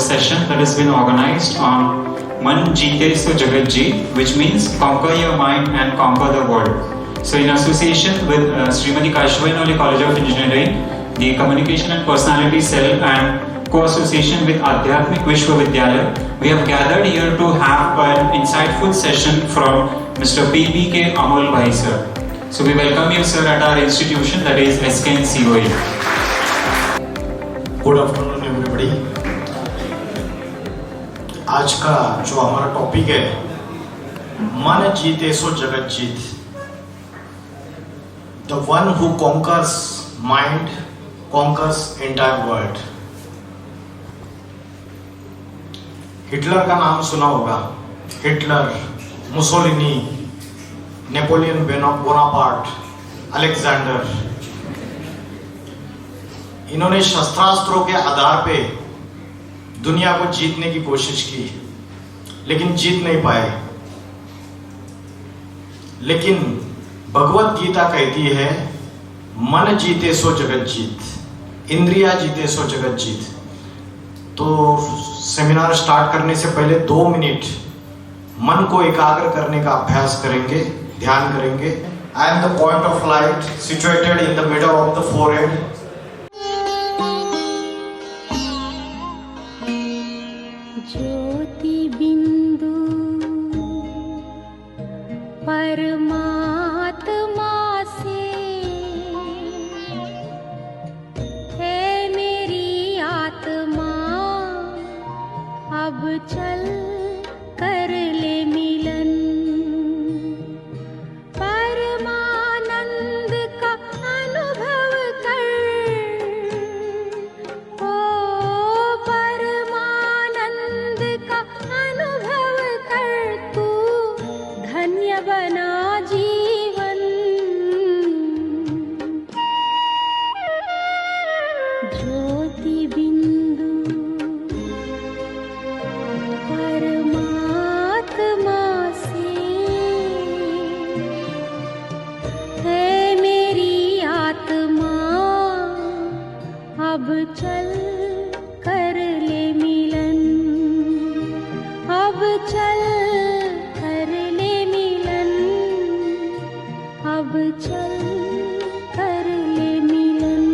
session that has been organized on Man Jeete So Jagat Jeet, which means conquer your mind and conquer the world. So in association with Srimati Kashwainoli College of Engineering, the Communication and Personality Cell and co-association with Adhyatmik Vishwavidyalaya, we have gathered here to have an insightful session from Mr. P.B.K. Amol Bhai sir. So we welcome you sir at our institution, that is SKN COE. Good afternoon everybody. आज का जो हमारा topic है, मन जीते सो जगत जीत। The one who conquers mind conquers entire world. Hitler का नाम सुना होगा। Hitler, Mussolini, Napoleon Bonaparte, Alexander, इन्होंने शस्त्रास्त्रों के आधार पे दुनिया को जीतने की कोशिश की, लेकिन जीत नहीं पाए। लेकिन भगवत गीता कहती है, मन जीते सो जगत जीत, इंद्रिया जीते सो जगत जीत। तो सेमिनार स्टार्ट करने से पहले 2 मिनट मन को एकाग्र करने का अभ्यास करेंगे, ध्यान करेंगे। I am the point of light situated in the middle of the forehead. ज्योति बिंदु परमात्मा से है मेरी आत्मा, अब चल कर ले मिलन। परमानंद का अनुभव कर, ओ परमानंद का अनुभव कर, तू धन्य बना जीवन। ज्योति बिंदु परमात्मा से है मेरी आत्मा, अब चल कर ले मिलन। अब चल कर ले मिलन, अब चल कर ले मिलन।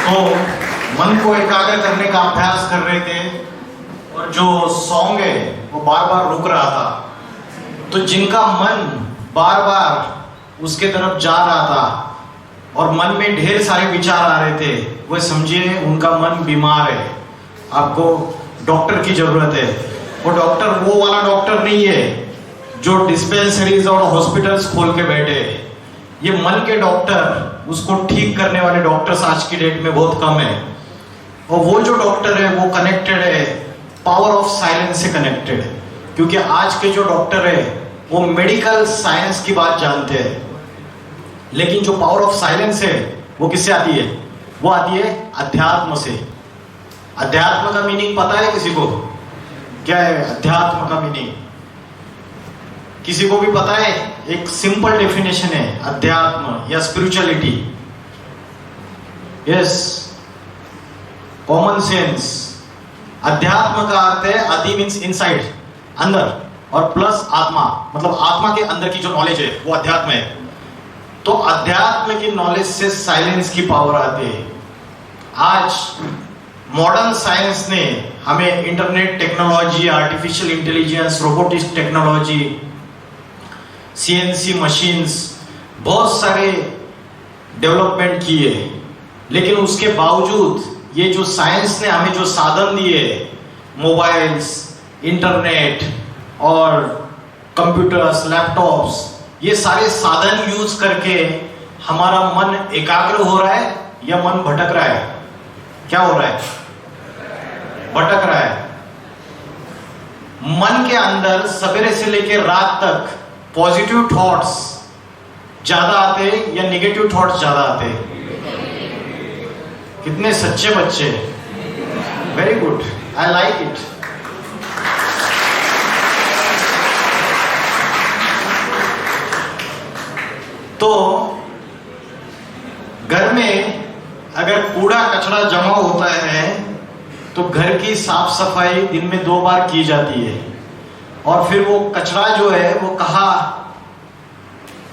तो मन को एकाग्र करने का अभ्यास कर रहे थे, और जो सॉन्ग है वो बार बार रुक रहा था। तो जिनका मन बार बार उसके तरफ जा रहा था और मन में ढेर सारे विचार आ रहे थे, वो समझिए उनका मन बीमार है। आपको डॉक्टर की जरूरत है। वो डॉक्टर वो वाला डॉक्टर नहीं है जो डिस्पेंसरीज और हॉस्पिटल्स खोल के बैठे। ये मन के डॉक्टर, उसको ठीक करने वाले डॉक्टर्स आज की डेट में बहुत कम है। और वो जो डॉक्टर है वो कनेक्टेड है पावर ऑफ साइलेंस से कनेक्टेड है, क्योंकि आज के जो डॉक्टर है वो मेडिकल साइंस की बात जानते हैं, लेकिन जो पावर ऑफ साइलेंस है वो किससे आती है? वो आती है अध्यात्म से। अध्यात्म का मीनिंग पता है किसी को? क्या है अध्यात्म का मीनिंग? किसी को भी पता है? एक सिंपल डेफिनेशन है अध्यात्म या स्पिरिचुअलिटी। Yes, common sense. अध्यात्म का अर्थ है आदि मीन्स इनसाइड, अंदर, और प्लस आत्मा, मतलब आत्मा के अंदर की जो नॉलेज है वो अध्यात्म है। तो अध्यात्म की नॉलेज से साइलेंस की पावर आती है। आज मॉडर्न साइंस ने हमें internet technology, artificial intelligence, robotics technology, CNC machines, बहुत सारे डेवलपमेंट किए, लेकिन उसके बावजूद ये जो साइंस ने हमें जो साधन दिए, मोबाइल्स, इंटरनेट और कंप्यूटर्स, लैपटॉप्स, ये सारे साधन यूज करके हमारा मन एकाग्र हो रहा है या मन भटक रहा है? क्या हो रहा है? भटक रहा है। मन के अंदर सवेरे से लेकर रात तक पॉजिटिव थॉट्स ज्यादा आते हैं या नेगेटिव थॉट्स ज्यादा आते हैं? कितने सच्चे बच्चे, very good, I like it. तो घर में अगर कूड़ा कचरा जमा होता है तो घर की साफ सफाई दिन में 2 बार की जाती है, और फिर वो कचरा जो है वो कहाँ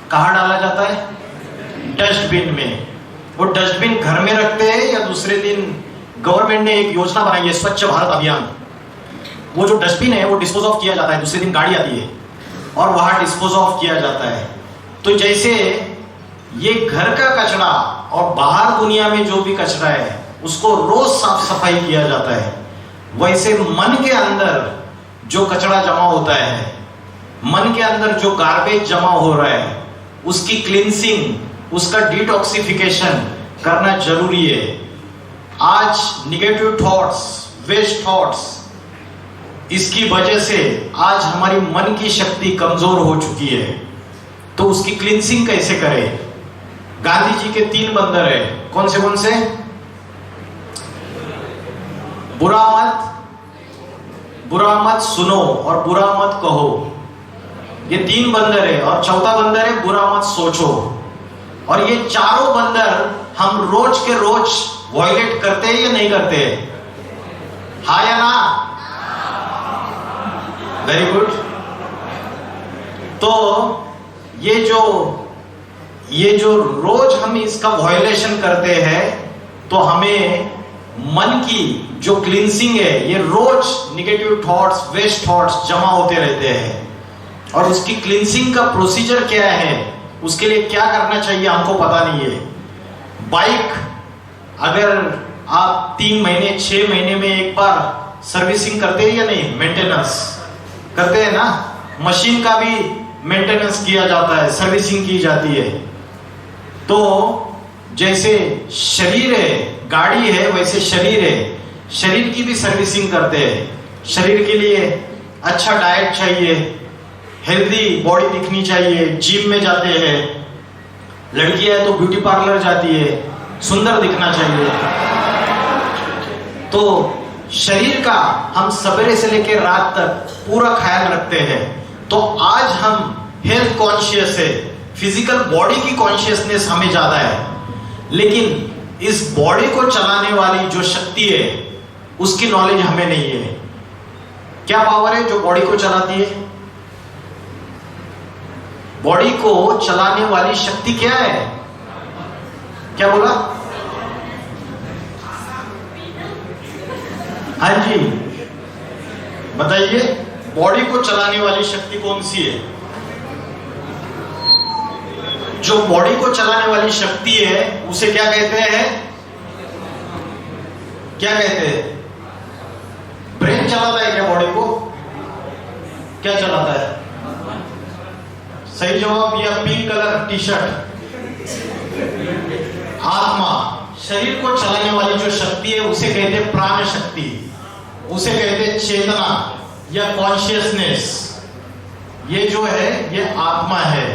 डाला जाता है? डस्टबिन में। वो डस्टबिन घर में रखते हैं या दूसरे दिन गवर्नमेंट ने एक योजना बनाई है, स्वच्छ भारत अभियान, वो जो डस्टबिन है वो डिस्पोज ऑफ किया जाता है, दूसरे दिन गाड़ी आती है और वहां डिस्पोज ऑफ किया जाता है। तो जैसे ये घर का कचरा और बाहर दुनिया में जो भी कचरा है उसको रोज साफ सफाई किया जाता है, वैसे मन के अंदर जो कचरा जमा होता है, मन के अंदर जो गार्बेज जमा हो रहा है, उसकी क्लींसिंग, उसका डिटॉक्सिफिकेशन करना जरूरी है। आज निगेटिव थॉट्स, वेस्ट थॉट्स, इसकी वजह से आज हमारी मन की शक्ति कमजोर हो चुकी है। तो उसकी क्लींसिंग कैसे करें? गांधी जी के 3 बंदर है, कौन से? बुरा मत सुनो और बुरा मत कहो, ये 3 बंदर है। और चौथा बंदर है बुरा मत सोचो। और ये चारों बंदर हम रोज के रोज वायलेट करते हैं या नहीं करते? हाँ या ना? Very good. तो ये जो रोज हम इसका वायलेशन करते हैं, तो हमें मन की जो क्लींसिंग है, ये रोज निगेटिव थॉट्स, वेस्ट थॉट्स जमा होते रहते हैं। और उसकी क्लींसिंग का प्रोसीजर क्या है, उसके लिए क्या करना चाहिए हमको पता नहीं है। बाइक अगर आप 3 महीने 6 महीने में एक बार सर्विसिंग करते हैं या नहीं, मेंटेनेंस करते हैं ना, मशीन का भी मेंटेनेंस किया जाता है, सर्विसिंग की जाती है। तो जैसे शरीर है, गाड़ी है, वैसे शरीर है, शरीर की भी सर्विसिंग करते हैं। शरीर के लिए अच्छा डाइट चाहिए, हेल्दी बॉडी दिखनी चाहिए, जिम में जाते हैं, लड़कियां है तो ब्यूटी पार्लर जाती है, सुंदर दिखना चाहिए। तो शरीर का हम सवेरे से लेकर रात तक पूरा ख्याल रखते हैं। तो आज हम हेल्थ कॉन्शियस है, फिजिकल बॉडी की कॉन्शियसनेस हमें ज्यादा है, लेकिन इस बॉडी को चलाने वाली जो शक्ति है उसकी नॉलेज हमें नहीं है। क्या पावर है जो बॉडी को चलाती है? बॉडी को चलाने वाली शक्ति क्या है? क्या बोला? हाँ जी बताइए, बॉडी को चलाने वाली शक्ति कौन सी है? जो बॉडी को चलाने वाली शक्ति है उसे क्या कहते हैं? क्या कहते हैं? ब्रेन चलाता है क्या बॉडी को? क्या चलाता है? सही जवाब दिया, पिंक कलर टी शर्ट। आत्मा, शरीर को चलाने वाली जो शक्ति है उसे कहते हैं प्राण शक्ति, उसे कहते हैं चेतना या कॉन्शियसनेस। ये जो है ये आत्मा है।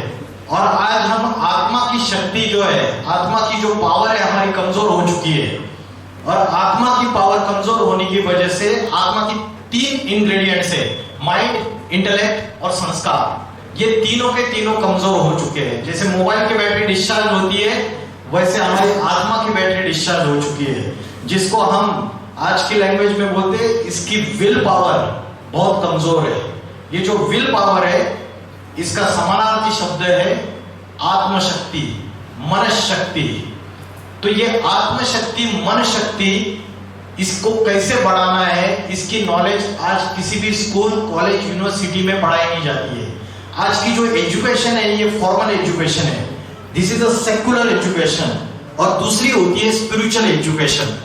और आज हम आत्मा की शक्ति जो है, आत्मा की जो पावर है हमारी कमजोर हो चुकी है। और आत्मा की पावर कमजोर होने की वजह से आत्मा की 3 इंग्रेडिएंट्स है, माइंड, इंटेलेक्ट और संस्कार। ये तीनों के तीनों कमजोर हो चुके हैं। जैसे मोबाइल की बैटरी डिस्चार्ज होती है, वैसे हमारी आत्मा की बैटरी डिस्चार्ज हो चुकी है, जिसको हम आज की लैंग्वेज में बोलते हैं इसकी विल पावर बहुत कमजोर है। ये जो विल पावर है इसका समानार्थी शब्द है आत्मशक्ति, मनशक्ति। तो ये आत्मशक्ति, मन शक्ति, इसको कैसे बढ़ाना है, इसकी नॉलेज आज किसी भी स्कूल, कॉलेज, यूनिवर्सिटी में पढ़ाई नहीं जाती है। आज की जो एजुकेशन है ये फॉर्मल एजुकेशन है, this is a secular education. और दूसरी होती है स्पिरिचुअल एजुकेशन।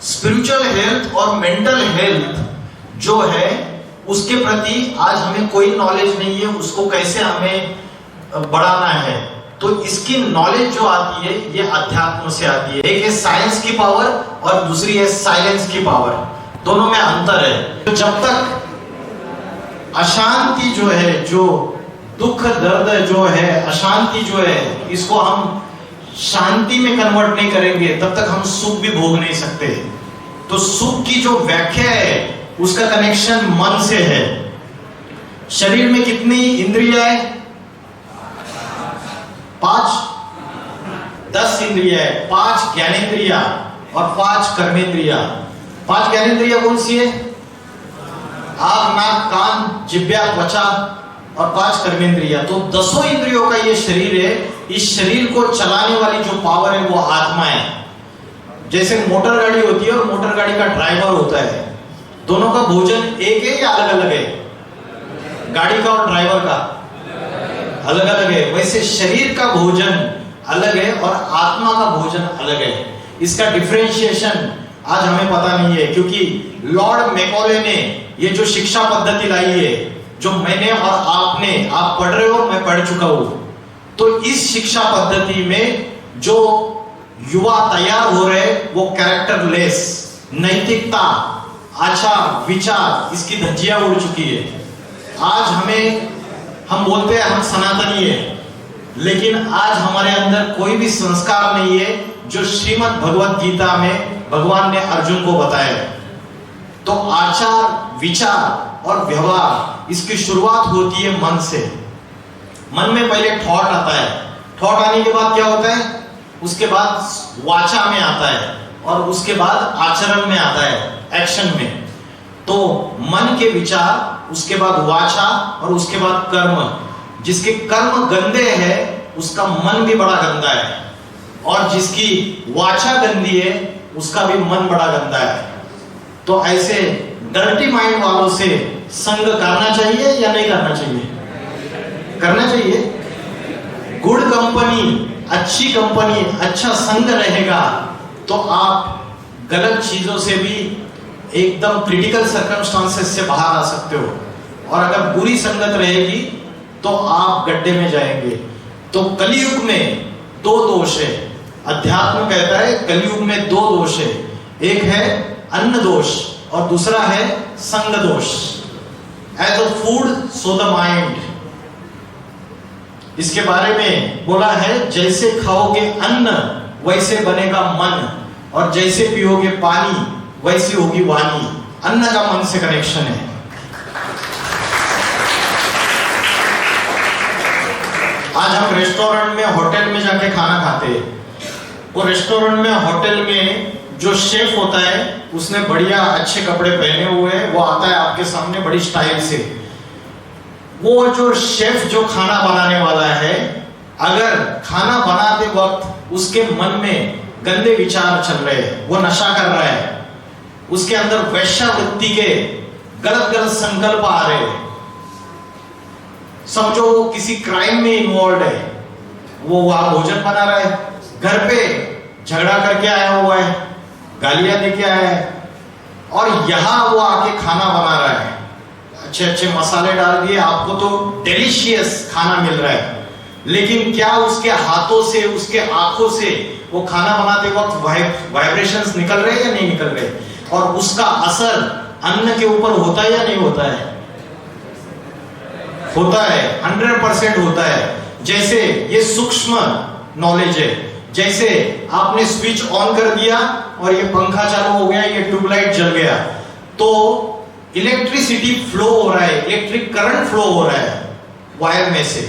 स्पिरिचुअल हेल्थ और मेंटल हेल्थ जो है उसके प्रति आज हमें कोई नॉलेज नहीं है, उसको कैसे हमें बढ़ाना है। तो इसकी नॉलेज जो आती है ये अध्यात्म से आती है। एक है साइंस की पावर और दूसरी है साइलेंस की पावर, दोनों में अंतर है। तो जब तक अशांति जो है, जो दुख दर्द जो है, अशांति जो है, इसको हम शांति में कन्वर्ट नहीं करेंगे तब तक हम सुख भी भोग नहीं सकते। तो सुख की जो व्याख्या है उसका कनेक्शन मन से है। शरीर में कितनी इंद्रियां है? 5, 10 इंद्रियां है, 5 ज्ञानेंद्रिया और 5 कर्मेंद्रिया। 5 ज्ञानेंद्रिया कौन सी है? आँख, नाक, कान, जिह्वा, त्वचा और 5 कर्मेंद्रिया। तो 10 इंद्रियों का ये शरीर है। इस शरीर को चलाने वाली जो पावर है वो आत्मा है। जैसे मोटर गाड़ी होती है और मोटर गाड़ी का ड्राइवर होता है, दोनों का भोजन एक है या अलग अलग है? गाड़ी का और ड्राइवर का अलग अलग है। वैसे शरीर का भोजन अलग है और आत्मा का भोजन अलग है। इसका डिफरेंशिएशन आज हमें पता नहीं है, क्योंकि लॉर्ड मैकॉले ने ये जो शिक्षा पद्धति लाई है, जो मैंने और आपने, आप पढ़ रहे हो, मैं पढ़ चुका हूं, तो इस शिक्षा पद्धति में जो युवा तैयार हो रहे वो कैरेक्टरलेस, नैतिकता, आचार, विचार, इसकी धज्जियां उड़ चुकी है। आज हम बोलते हैं हम सनातनी है, लेकिन आज हमारे अंदर कोई भी संस्कार नहीं है जो श्रीमद् भगवत गीता में भगवान ने अर्जुन को बताया। तो आचार, विचार और व्यवहार, इसकी शुरुआत होती है मन से। मन में पहले थॉट आता है, थॉट आने के बाद क्या होता है? उसके बाद वाचा में आता है और उसके बाद आचरण में आता है, एक्शन में। तो मन के विचार, उसके बाद वाचा और उसके बाद कर्म। जिसके कर्म गंदे हैं उसका मन भी बड़ा गंदा है, और जिसकी वाचा गंदी है उसका भी मन बड़ा गंदा है। तो ऐसे डर्टी माइंड वालों से संग करना चाहिए या नहीं करना चाहिए? करना चाहिए। गुड कंपनी, अच्छी कंपनी, अच्छा संग रहेगा तो आप गलत चीजों से भी एकदम क्रिटिकल सर्कमस्टांसेस से बाहर आ सकते हो, और अगर बुरी संगत रहेगी तो आप गड्ढे में जाएंगे। तो कलयुग में 2 दोष है। अध्यात्म कहता है कलयुग में 2 दोष है, एक है अन्न दोष और दूसरा है संग दोष। As a food so the mind, इसके बारे में बोला है जैसे खाओगे अन्न वैसे बनेगा मन, और जैसे पियोगे पानी वैसी होगी वाणी। अन्न का मन से कनेक्शन है। आज हम रेस्टोरेंट में, होटल में जाके खाना खाते हैं। वो रेस्टोरेंट में, होटल में जो शेफ होता है उसने बढ़िया अच्छे कपड़े पहने हुए हैं, वो आता है आपके सामने बड़ी स्टाइल से। वो जो शेफ जो खाना बनाने वाला है, अगर खाना बनाते वक्त उसके मन में गंदे विचार चल रहे हैं, वो नशा कर रहा है, उसके अंदर वैश्यावृत्ति के गलत गलत संकल्प आ रहे हैं, समझो वो किसी क्राइम में इन्वॉल्व है, वो वहां भोजन बना रहा है, घर पे झगड़ा करके आया हुआ है, गालियां देके आया है, और यहां वो आके खाना बना रहा है, अच्छे अच्छे मसाले डाल दिए, आपको तो डिलीशियस खाना मिल रहा है, लेकिन क्या उसके हाथों से, उसके आंखों से वो खाना बनाते वक्त वाइब्रेशंस निकल रहे या नहीं निकल रहे, और उसका असर अन्न के ऊपर होता है या नहीं होता है? होता है, 100% होता है। जैसे ये सूक्ष्म नॉलेज है, जैसे आपने स्विच ऑन कर दिया और ये पंखा चालू हो गया, ये ट्यूबलाइट जल गया, तो इलेक्ट्रिसिटी फ्लो हो रहा है, इलेक्ट्रिक करंट फ्लो हो रहा है वायर में से।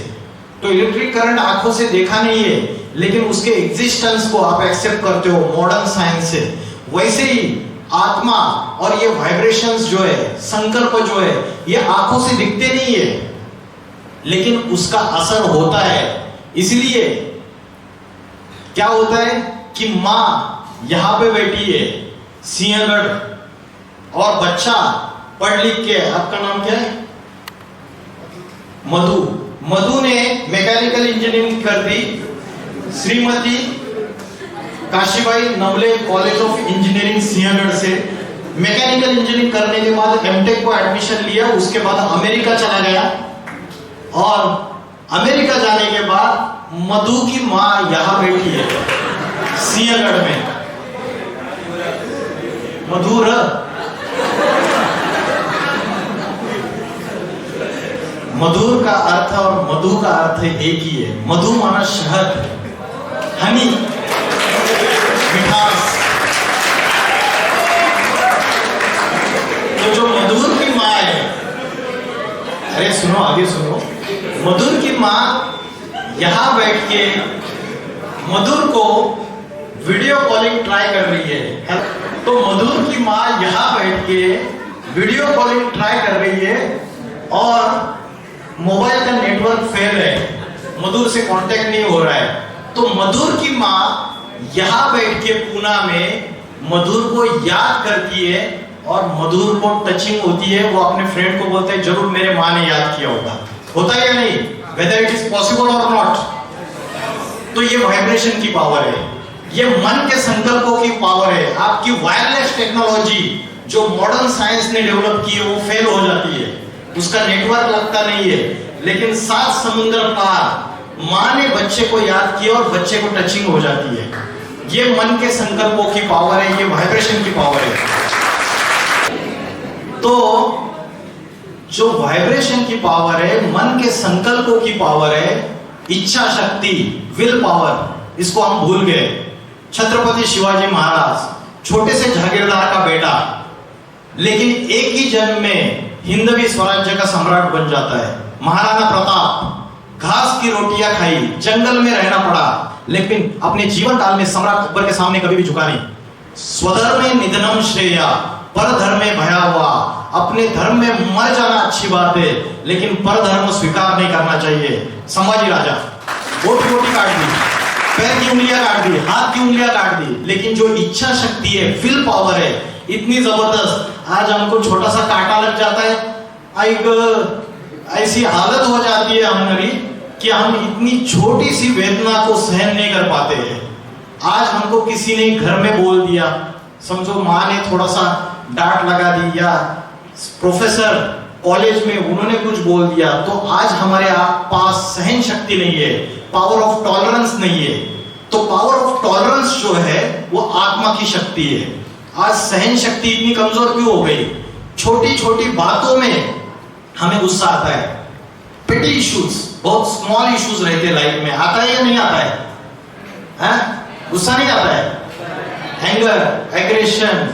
तो इलेक्ट्रिक करंट आंखों से देखा नहीं है, लेकिन उसके एग्जिस्टेंस को आप एक्सेप्ट करते हो मॉडर्न साइंस से। वैसे ही आत्मा और ये वाइब्रेशंस जो है, संकल्प जो है, ये आंखों से दिखते नहीं है, लेकिन उसका असर होता है। इसलिए क्या होता है कि माँ यहां पे बैठी है सिंहगढ़, और बच्चा पढ़ लिख के, आपका नाम क्या है? मधु ने मैकेनिकल इंजीनियरिंग कर दी Shrimati Kashibai Navale college of engineering Sinhagad से। मैकेनिकल इंजीनियरिंग करने के बाद एमटेक को एडमिशन लिया, उसके बाद अमेरिका चला गया, और अमेरिका जाने के बाद मधु की मां यहां बैठी है सिंहगढ़ में। मधुर मधुर का अर्थ और मधु का अर्थ एक ही है। मधु माना शहद, हनी, मिठास। तो जो मधुर की माँ है, अरे सुनो आगे सुनो, मधुर की माँ यहां बैठ के मधुर को वीडियो कॉलिंग ट्राई कर रही है। तो मधुर की माँ यहां बैठ के वीडियो कॉलिंग ट्राई कर रही है और मोबाइल का नेटवर्क फेल है, मधुर से कांटेक्ट नहीं हो रहा है। तो मधुर की माँ यहां बैठ के पूना में मधुर को याद करती है और मधुर को टचिंग होती है। वो अपने फ्रेंड को बोलते हैं जरूर मेरे माँ ने याद किया होता है या नहीं, वेदर इट इज पॉसिबल और नॉट। तो ये वाइब्रेशन की पावर है, ये मन के संकल्पों की पावर है। आपकी वायरलेस टेक्नोलॉजी जो मॉडर्न साइंस ने डेवलप की है वो फेल हो जाती है, उसका नेटवर्क लगता नहीं है, लेकिन 7 समुद्र पार माँ ने बच्चे को याद किया और बच्चे को टचिंग हो जाती है। ये मन के संकल्पों की पावर है, ये वाइब्रेशन की पावर है। तो जो वाइब्रेशन की पावर है, मन के संकल्पों की पावर है, इच्छा शक्ति, विल पावर, इसको हम भूल गए। छत्रपति शिवाजी महाराज छोटे से जागीरदार का बेटा, लेकिन एक ही जन्म में हिंदवी स्वराज्य का सम्राट बन जाता है। महाराणा प्रताप घास की रोटियां खाई, जंगल में रहना पड़ा, लेकिन अपने जीवन काल में सम्राट अकबर के सामने कभी भी झुका नहीं। स्वधर्मे निधनम श्रेया परधर्मे भयावहा, अपने धर्म में मर जाना अच्छी बात है, लेकिन परधर्म स्वीकार नहीं करना चाहिए। संभाजी राजा गोटी गोटी काट दी, पैर की उंगलियां काट दी, हाथ की उंगलियां काट दी, लेकिन जो इच्छा शक्ति है, विल पावर है, इतनी जबरदस्त। आज हमको छोटा सा कांटा लग जाता है, एक ऐसी हालत हो जाती है हमारी कि हम इतनी छोटी सी वेदना को सहन नहीं कर पाते हैं। आज हमको किसी ने घर में बोल दिया, समझो माँ ने थोड़ा सा डांट लगा दी, या प्रोफेसर कॉलेज में उन्होंने कुछ बोल दिया, तो आज हमारे पास सहन शक्ति नहीं है, पावर ऑफ टॉलरेंस नहीं है। तो पावर ऑफ टॉलरेंस जो है वो आत्मा की शक्ति है। आज सहन शक्ति इतनी कमजोर क्यों हो गई? छोटी छोटी बातों में हमें गुस्सा आता है। पेटी इश्यूज, बहुत स्मॉल इश्यूज रहते हैं लाइफ में, आता है या नहीं आता है? हैं? गुस्सा नहीं आता है? एंगर, एग्रेशन,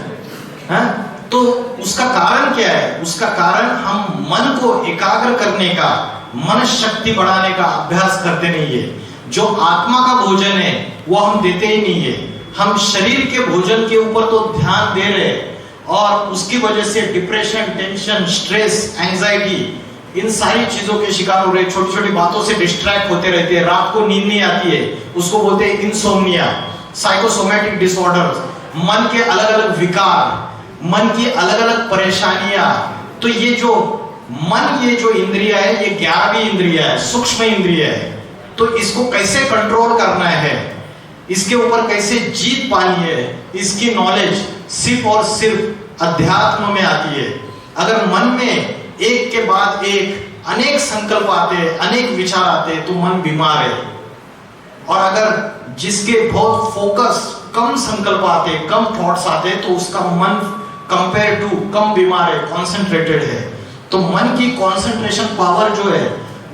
हैं? तो उसका कारण क्या है? उसका कारण हम मन को एकाग्र करने का, मन शक्ति बढ़ाने का अभ्यास करते नहीं है। जो आत्मा का भोजन है वो हम देते ही नहीं है। हम शरीर के भोजन के ऊपर तो ध्यान दे रहे और उसकी वजह से डिप्रेशन, टेंशन, स्ट्रेस, एंजाइटी, इन सारी चीजों के शिकार हो रहे, छोटी छोटी बातों से डिस्ट्रैक्ट होते रहते हैं, रात को नींद नहीं आती है, उसको बोलते हैं इंसोम्निया, साइकोसोमैटिक डिसऑर्डर्स, मन के अलग अलग विकार, मन की अलग अलग परेशानियां। तो ये जो मन, ये जो इंद्रिया है, ये 11वीं इंद्रिया है, सूक्ष्म इंद्रिया है। तो इसको कैसे कंट्रोल करना है, इसके ऊपर कैसे जीत पानी है, इसकी नॉलेज सिर्फ और सिर्फ अध्यात्म में आती है। अगर मन में एक के बाद एक अनेक संकल्प आते हैं, अनेक विचार आते हैं, तो मन बीमार है। और अगर जिसके बहुत फोकस, कम संकल्प आते, कम थॉट्स आते, तो उसका मन कंपेयर टू कम बीमार है, कॉन्सेंट्रेटेड है। तो मन की कॉन्सेंट्रेशन पावर जो है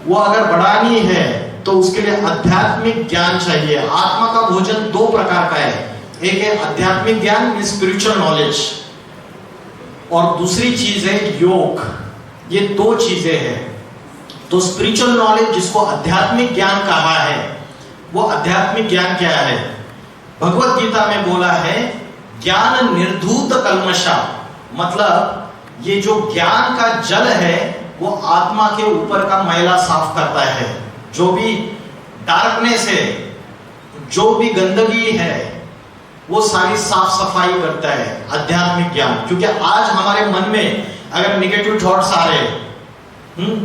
वो अगर बढ़ानी है तो उसके लिए आध्यात्मिक ज्ञान चाहिए। आत्मा का भोजन 2 प्रकार का है, एक है आध्यात्मिक ज्ञान, स्पिरिचुअल नॉलेज, और दूसरी चीज है योग। ये 2 चीजें हैं। तो स्पिरिचुअल नॉलेज, जिसको आध्यात्मिक ज्ञान कहा है, वो आध्यात्मिक ज्ञान क्या है? भगवत गीता में बोला है ज्ञान निर्धूत कल्मषा, मतलब ये जो ज्ञान का जल है वो आत्मा के ऊपर का मैला साफ करता है। जो भी डार्कनेस है, जो भी गंदगी है, वो सारी साफ सफाई करता है आध्यात्मिक ज्ञान। क्योंकि आज हमारे मन में अगर नेगेटिव थॉट्स आ रहे,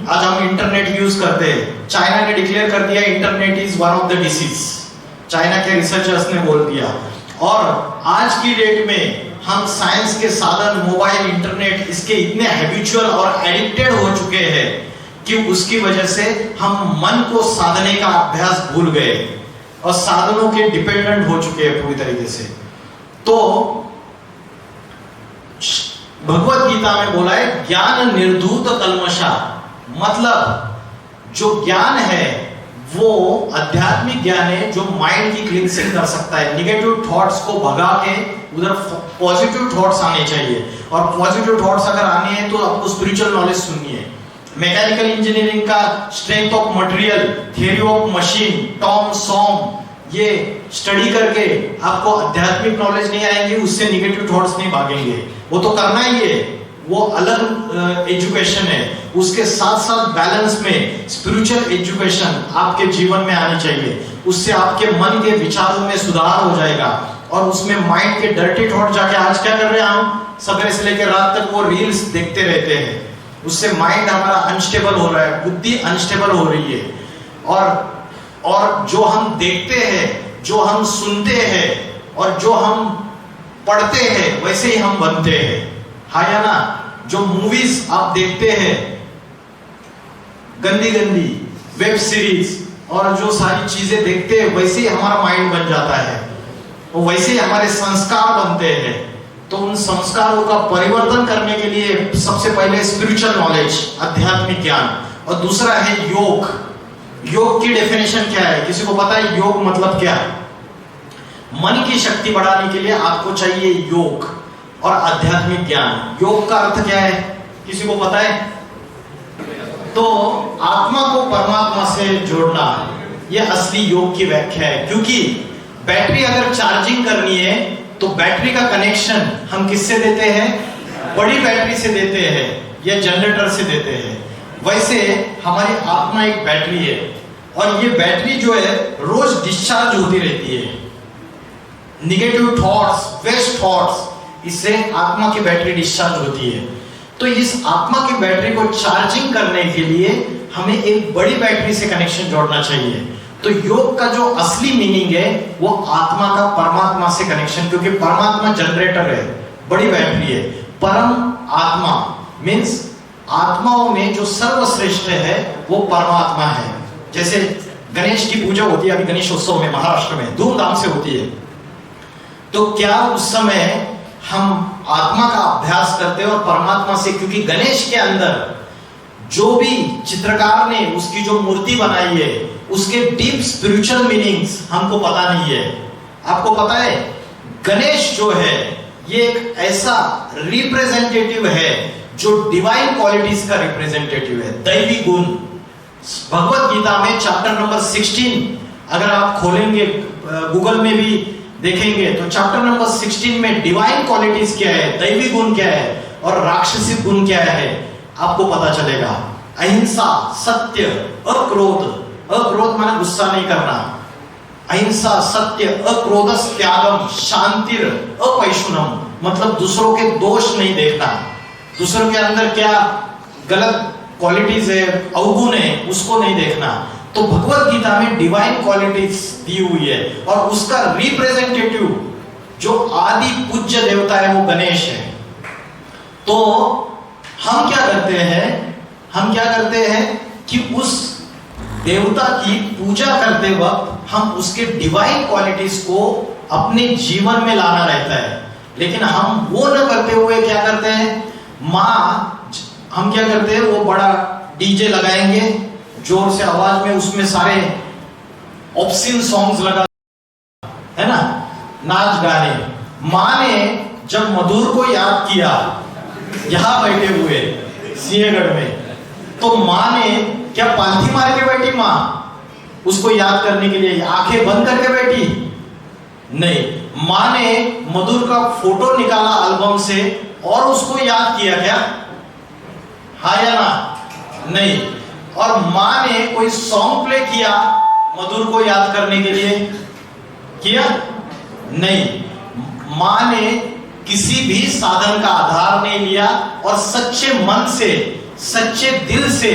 आज हम इंटरनेट यूज करते हैं। चाइना ने डिक्लेयर कर दिया internet is one of the disease, China के रिसर्चर्स ने बोल दिया। और आज की डेट में हम साइंस के साधन, मोबाइल, इंटरनेट, इसके इतने हैबिचुअल और एडिक्टेड हो चुके हैं कि उसकी वजह से हम मन को साधने का अभ्यास भूल गए और साधनों के डिपेंडेंट हो चुके हैं पूरी तरीके से। तो भगवत गीता में बोला है ज्ञान निर्धूत कल्मषा, मतलब जो ज्ञान है वो आध्यात्मिक ज्ञान है जो माइंड की क्लींसिंग कर सकता है। निगेटिव थॉट्स को भगा के उधर पॉजिटिव थॉट्स आने चाहिए, और पॉजिटिव थॉट्स अगर आने हैं तो आपको स्पिरिचुअल नॉलेज सुननी है। मैकेनिकल इंजीनियरिंग का strength of material, theory of machine, TOM SOM, ये स्टडी करके आपको आध्यात्मिक नॉलेज नहीं आएंगे, उससे निगेटिव थॉट्स नहीं भागेंगे। वो तो करना ही है, वो अलग एजुकेशन है। उसके साथ साथ बैलेंस में स्पिरिचुअल एजुकेशन आपके जीवन में आनी चाहिए। उससे आपके मन के विचारों में सुधार हो जाएगा, और उसमें माइंड के डर्टी थॉट जाके आज क्या कर रहे हैं हम, सवेरे से लेकर रात तक वो रील्स देखते रहते हैं। उससे माइंड हमारा अनस्टेबल हो रहा है, बुद्धि अनस्टेबल हो रही है। और जो हम देखते हैं, जो हम सुनते हैं, और जो हम पढ़ते हैं, वैसे ही हम बनते हैं। हाँ या ना? जो मूवीज आप देखते हैं, गंदी गंदी वेब सीरीज और जो सारी चीजें देखते हैं, वैसे ही हमारा माइंड बन जाता है, और वैसे ही हमारे संस्कार बनते हैं। तो उन संस्कारों का परिवर्तन करने के लिए सबसे पहले स्पिरिचुअल नॉलेज, आध्यात्मिक ज्ञान, और दूसरा है योग। योग की डेफिनेशन क्या है? किसी को पता है योग मतलब क्या है? मन की शक्ति बढ़ाने के लिए आपको चाहिए योग और आध्यात्मिक ज्ञान। योग का अर्थ क्या है? किसी को पता है? तो आत्मा को परमात्मा से जोड़ना, यह असली योग की व्याख्या है। क्योंकि बैटरी अगर चार्जिंग करनी है तो बैटरी का कनेक्शन हम किससे देते हैं? बड़ी बैटरी से देते हैं या जनरेटर से देते हैं। वैसे हमारी आत्मा एक बैटरी है, और ये बैटरी जो है रोज डिस्चार्ज होती रहती है। निगेटिव थॉट्स, वेस्ट थॉट्स, इससे आत्मा की बैटरी डिस्चार्ज होती है। तो इस आत्मा की बैटरी को चार्जिंग करने के लिए हमें एक बड़ी बैटरी से कनेक्शन जोड़ना चाहिए। तो योग का जो असली मीनिंग है वो आत्मा का परमात्मा से कनेक्शन, क्योंकि परमात्मा जनरेटर है, बड़ी बैटरी है। परम आत्मा मीन्स आत्माओं में जो सर्वश्रेष्ठ है वो परमात्मा है। जैसे गणेश की पूजा होती है, अभी गणेश उत्सव में महाराष्ट्र में धूमधाम से होती है। तो क्या उस समय हम आत्मा का अभ्यास करते हैं और परमात्मा से? क्योंकि गणेश के अंदर जो भी चित्रकार ने उसकी जो मूर्ति बनाई है, उसके डीप स्पिरिचुअल मीनिंग्स हमको पता नहीं है। आपको पता है गणेश जो है ये एक ऐसा रिप्रेजेंटेटिव है जो डिवाइन क्वालिटीज का रिप्रेजेंटेटिव है, दैवी गुण। भगवत गीता में चैप्टर नंबर 16 अगर आप खोलेंगे, गूगल में भी देखेंगे, तो चैप्टर नंबर 16 में डिवाइन क्वालिटीज क्या है, दैवी गुण क्या है और राक्षसी गुण क्या है, आपको पता चलेगा। अहिंसा, सत्य, अक्रोध। अक्रोध माने गुस्सा नहीं करना। अहिंसा, सत्य, अक्रोधस त्यागम, शांतिर, अपैशुनम, मतलब दूसरों के दोष नहीं देखना, दूसरों के अंदर क्या गलत क्वालिटीज है, अवगुण है, उसको नहीं देखना। तो भगवत गीता में डिवाइन क्वालिटीज दी हुई है, और उसका रिप्रेजेंटेटिव जो आदि पूज्य देवता है वो गणेश है। तो हम क्या करते हैं कि उस देवता की पूजा करते वक्त हम उसके डिवाइन क्वालिटीज को अपने जीवन में लाना रहता है। लेकिन हम वो न करते हुए क्या करते हैं, हम क्या करते हैं, वो बड़ा डीजे लगाएंगे जोर से आवाज में, उसमें सारे ऑब्सीन सॉन्ग्स लगा, है ना, नाच गाने। माँ ने जब मधुर को याद किया यहां बैठे हुए सिंहगढ़ में, तो माँ ने क्या पालथी मार के बैठी? माँ उसको याद करने के लिए आंखें बंद करके बैठी? नहीं, माँ ने मधुर का फोटो निकाला एल्बम से और उसको याद किया क्या? हाँ या ना? नहीं। और माँ ने कोई सॉन्ग प्ले किया मधुर को याद करने के लिए? किया? नहीं। माँ ने किसी भी साधन का आधार नहीं लिया, और सच्चे मन से, सच्चे दिल से,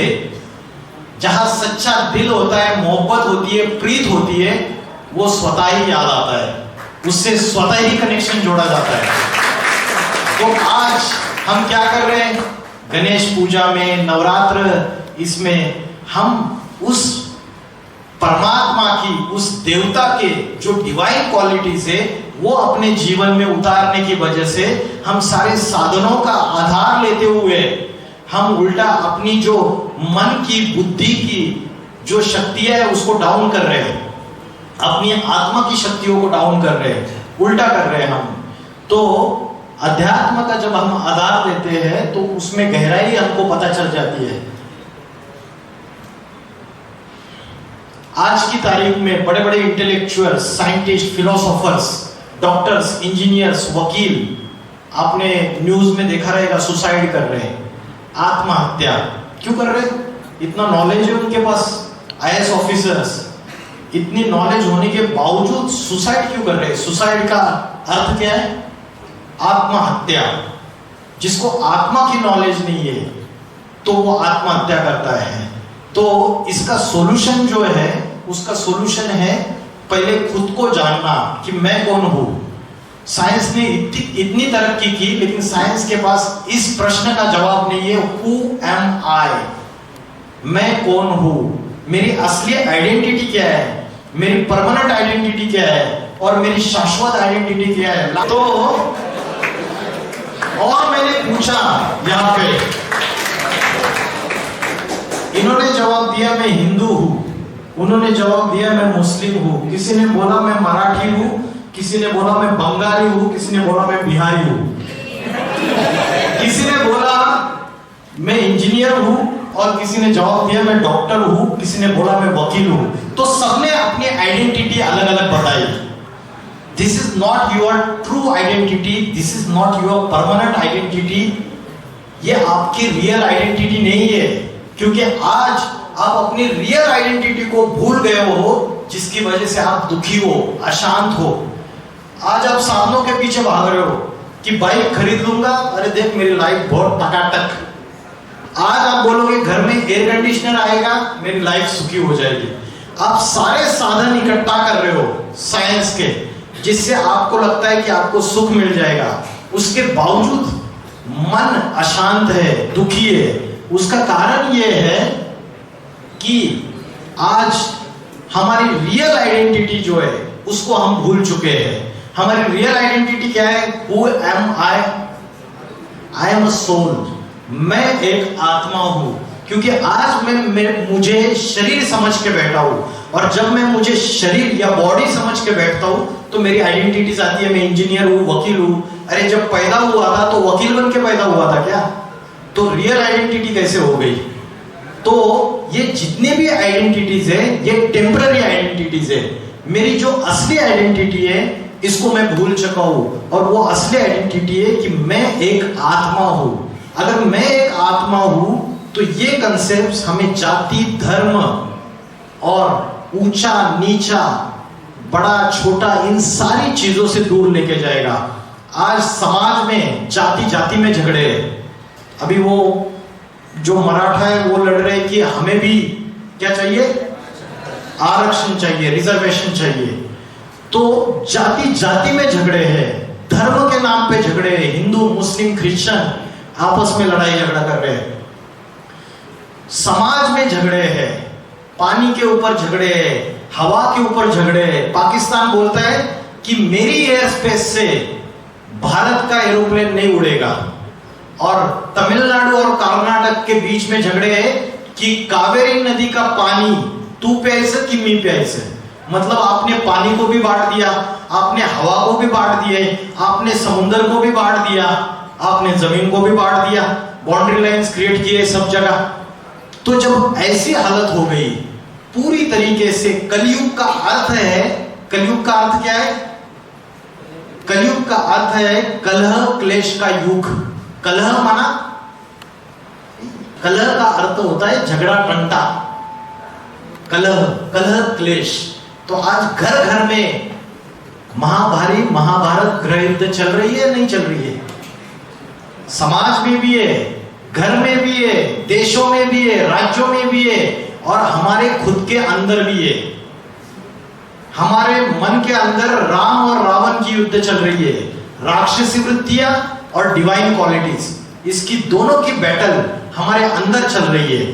जहां सच्चा दिल होता है, मोहब्बत होती है, प्रीत होती है, वो स्वतः ही याद आता है, उससे स्वतः ही कनेक्शन जोड़ा जाता है। तो आज हम क्या कर रहे हैं? गणेश पूजा में, नवरात्र, इसमें हम उस परमात्मा की, उस देवता के जो डिवाइन क्वालिटीज है वो अपने जीवन में उतारने की वजह से हम सारे साधनों का आधार लेते हुए हम उल्टा अपनी जो मन की, बुद्धि की जो शक्तियां है उसको डाउन कर रहे हैं, अपनी आत्मा की शक्तियों को डाउन कर रहे हैं, उल्टा कर रहे हैं हम। तो अध्यात्म का जब हम आधार देते हैं तो उसमें गहराई हमको पता चल जाती है। आज की तारीख में बड़े बड़े intellectuals, scientist, philosophers, doctors, engineers, वकील, आपने न्यूज में देखा रहेगा, सुसाइड कर रहे हैं, आत्महत्या क्यों कर रहे हैं? इतना नॉलेज है उनके पास, आईएएस ऑफिसर्स, इतनी नॉलेज होने के बावजूद सुसाइड क्यों कर रहे हैं? सुसाइड का अर्थ क्या है? आत्महत्या। जिसको आत्मा की नॉलेज नहीं है तो वो आत्महत्या करता है। तो इसका सॉल्यूशन जो है, उसका सॉल्यूशन है पहले खुद को जानना कि मैं कौन हूं। साइंस ने इतनी तरक्की की, लेकिन साइंस के पास इस प्रश्न का जवाब नहीं है, हु एम आई, मैं कौन हूं, मेरी असली आइडेंटिटी क्या है, मेरी परमानेंट आइडेंटिटी क्या है और मेरी शाश्वत आइडेंटिटी क्या है। तो और मैंने पूछा यहां पे, इन्होंने जवाब दिया मैं हिंदू हूं, उन्होंने जवाब दिया मैं मुस्लिम हूं, किसी ने बोला मैं मराठी हूं, किसी ने बोला मैं बंगाली हूं, किसी ने बोला मैं बिहारी हूं, किसी ने बोला मैं इंजीनियर हूं और किसी ने जवाब दिया मैं डॉक्टर हूं, किसी ने बोला मैं वकील हूं। तो सबने अपनी आइडेंटिटी अलग अलग बताई। This is not your true identity, this is not your permanent identity, ये आपकी रियल आइडेंटिटी नहीं है। क्योंकि आज आप अपनी रियल आइडेंटिटी को भूल गए हो, जिसकी वजह से आप दुखी हो, अशांत हो। आज आप साधनों के पीछे भाग रहे हो कि बाइक खरीद लूंगा, अरे देख मेरी लाइफ बहुत टकाटक। आज आप बोलोगे घर में एयर कंडीशनर आएगा, मेरी लाइफ सुखी हो जाएगी। आप सारे साधन इकट्ठा कर रहे हो साइंस के, जिससे आपको लगता है कि आपको सुख मिल जाएगा, उसके बावजूद मन अशांत है, दुखी है। उसका कारण यह है कि आज हमारी रियल आइडेंटिटी जो है उसको हम भूल चुके हैं। हमारी रियल आइडेंटिटी क्या है? Who am I? I am a soul, मैं एक आत्मा हूं। क्योंकि आज मैं मुझे शरीर समझ के बैठा हूं, और जब मैं मुझे शरीर या बॉडी समझ के बैठता हूं तो मेरी आइडेंटिटीज आती है, मैं इंजीनियर हूं, वकील हूं। अरे जब पैदा हुआ था तो वकील बन के पैदा हुआ था क्या? तो रियल आइडेंटिटी कैसे हो गई? तो ये जितने भी आइडेंटिटीज है ये टेम्पररी आइडेंटिटीज है। मेरी जो असली आइडेंटिटी है इसको मैं भूल चुका हूं, और वो असली आइडेंटिटी है कि मैं एक आत्मा हूं। अगर मैं एक आत्मा हूं तो ये कंसेप्ट हमें जाति, धर्म और ऊंचा नीचा, बड़ा छोटा, इन सारी चीजों से दूर लेके जाएगा। आज समाज में जाति जाति में झगड़े हैं। अभी वो जो मराठा है वो लड़ रहे कि हमें भी क्या चाहिए? आरक्षण चाहिए, रिजर्वेशन चाहिए। तो जाति जाति में झगड़े हैं, धर्म के नाम पे झगड़े हैं। हिंदू, मुस्लिम, क्रिश्चियन आपस में लड़ाई झगड़ा कर रहे हैं, समाज में झगड़े हैं, पानी के ऊपर झगड़े हैं, हवा के ऊपर झगड़े हैं। पाकिस्तान बोलता है कि मेरी एयर स्पेस से भारत का एरोप्लेन नहीं उड़ेगा, और तमिलनाडु और कर्नाटक के बीच में झगड़े हैं कि कावेरी नदी का पानी तू प्यासे कि मी प्यासे। मतलब आपने पानी को भी बांट दिया, आपने हवा को भी बांट दिया, आपने समुद्र को भी बांट दिया, आपने जमीन को भी बांट दिया, बाउंड्री लाइंस क्रिएट किए सब जगह। तो जब ऐसी हालत हो गई पूरी तरीके से, कलयुग का अर्थ है, कलयुग का अर्थ क्या है? कलयुग का अर्थ है कलह क्लेश का युग। कलह माना, कलह का अर्थ होता है झगड़ा, टंटा, कलह, कलह क्लेश। तो आज घर घर में महाभारत गृह युद्ध चल रही है, नहीं चल रही है? समाज में भी है, घर में भी है, देशों में भी है, राज्यों में भी है, और हमारे खुद के अंदर भी है। हमारे मन के अंदर राम और रावण की युद्ध चल रही है, राक्षसी वृत्तियां और डिवाइन क्वालिटीज, इसकी दोनों की बैटल हमारे अंदर चल रही है।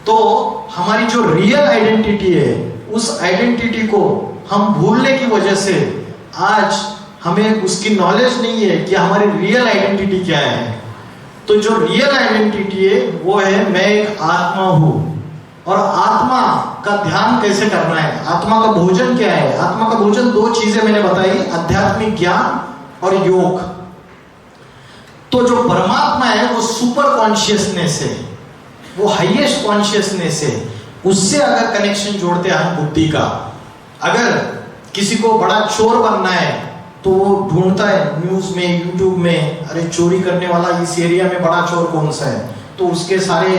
तो हमारी जो रियल आइडेंटिटी है, उस आइडेंटिटी को हम भूलने की वजह से आज हमें उसकी नॉलेज नहीं है कि हमारी रियल आइडेंटिटी क्या है। तो जो रियल आइडेंटिटी है वो है मैं एक आत्मा हूं, और आत्मा का ध्यान कैसे करना है, आत्मा का भोजन क्या है। आत्मा का भोजन दो चीजें मैंने बताई, आध्यात्मिक ज्ञान और योग। तो जो परमात्मा है वो सुपर कॉन्शियसनेस है, वो हाईएस्ट कॉन्शियसनेस है। उससे अगर कनेक्शन जोड़ते हैं हम बुद्धि का, अगर किसी को बड़ा चोर बनना है तो वो ढूंढता है न्यूज में, यूट्यूब में, अरे चोरी करने वाला इस एरिया में बड़ा चोर कौन सा है, तो उसके सारे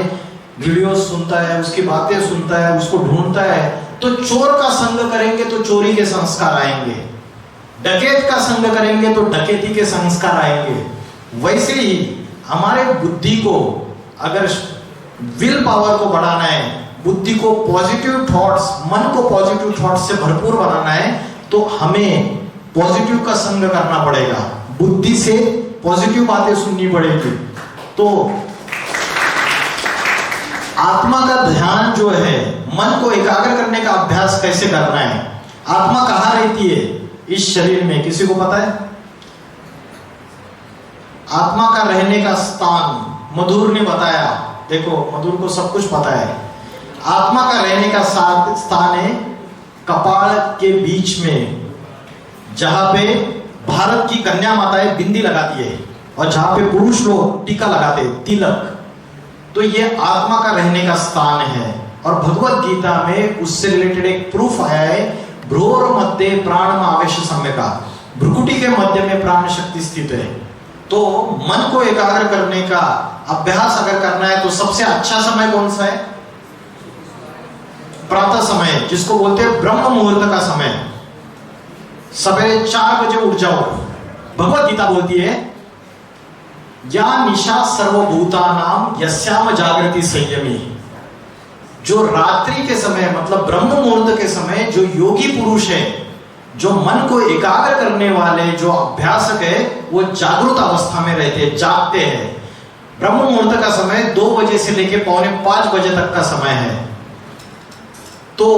वीडियोस सुनता है, उसकी बातें सुनता है, उसको ढूंढता है। तो चोर का संग करेंगे तो चोरी के संस्कार आएंगे, डकैत का संग करेंगे तो डकैती के संस्कार आएंगे। वैसे ही हमारे बुद्धि को अगर विल पावर को बढ़ाना है, बुद्धि को पॉजिटिव थॉट्स, मन को पॉजिटिव थॉट्स से भरपूर बनाना है, तो हमें पॉजिटिव का संग करना पड़ेगा, बुद्धि से पॉजिटिव बातें सुननी पड़ेगी। तो आत्मा का ध्यान जो है, मन को एकाग्र करने का अभ्यास कैसे करना है। आत्मा कहाँ रहती है इस शरीर में, किसी को पता है? आत्मा का रहने का स्थान मधुर ने बताया, देखो मधुर को सब कुछ पता है। आत्मा का रहने का स्थान है कपाल के बीच में, जहां पे भारत की कन्या माताएं बिंदी लगाती है और जहां पे पुरुष लोग टीका लगाते हैं, तिलक। तो ये आत्मा का रहने का स्थान है। और भगवत गीता में उससे रिलेटेड एक प्रूफ आया है, भ्रूर मध्य प्राण आवेश सम्यका, भ्रुकुटी के मध्य में प्राण शक्ति स्थित है। तो मन को एकाग्र करने का अभ्यास अगर करना है तो सबसे अच्छा समय कौन सा है? प्रातः समय, जिसको बोलते हैं ब्रह्म मुहूर्त का समय। सवेरे 4 बजे उठ जाओ। भगवत गीता बोलती है या निशा सर्वभूतानाम यस्याम जागृति संयमी। जो रात्रि के समय मतलब ब्रह्म मुहूर्त के समय जो योगी पुरुष है, जो मन को एकाग्र करने वाले जो अभ्यासक है, वो जागृत अवस्था में रहते हैं, जागते हैं। ब्रह्म मुहूर्त का समय 2 बजे से लेकर 4:45 बजे तक का समय है। तो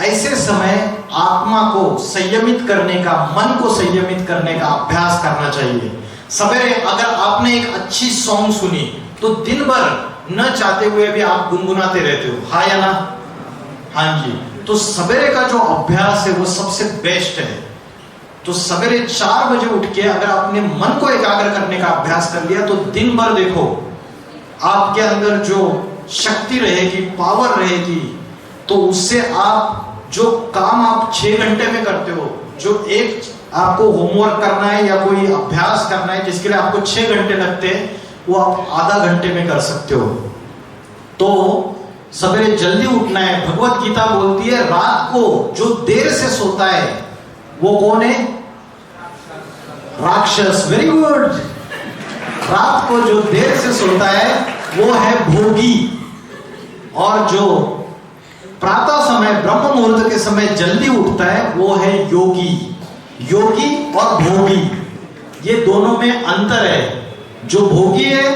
ऐसे समय आत्मा को संयमित करने का, मन को संयमित करने का अभ्यास करना चाहिए। सवेरे अगर आपने एक अच्छी सॉन्ग सुनी तो दिन भर न चाहते हुए भी आप गुनगुनाते रहते हो, हाँ या ना? हाँ जी। तो सवेरे का जो अभ्यास है वो सबसे बेस्ट है। तो सवेरे 4 बजे उठ के अगर आपने मन को एकाग्र करने का अभ्यास कर लिया तो दिन भर देखो आपके अंदर जो शक्ति रहेगी, पावर रहेगी। तो उससे आप जो काम आप 6 घंटे में करते हो, जो एक आपको होमवर्क करना है या कोई अभ्यास करना है जिसके लिए आपको 6 घंटे लगते हैं, वो आप आधा घंटे में कर सकते हो। तो सवेरे जल्दी उठना है। भगवत गीता बोलती है रात को जो देर से सोता है वो कौन है? राक्षस। Very good. रात को जो देर से सोता है वो है भोगी, और जो प्रातः समय ब्रह्म मुहूर्त के समय जल्दी उठता है वो है योगी। योगी और भोगी ये दोनों में अंतर है। जो भोगी है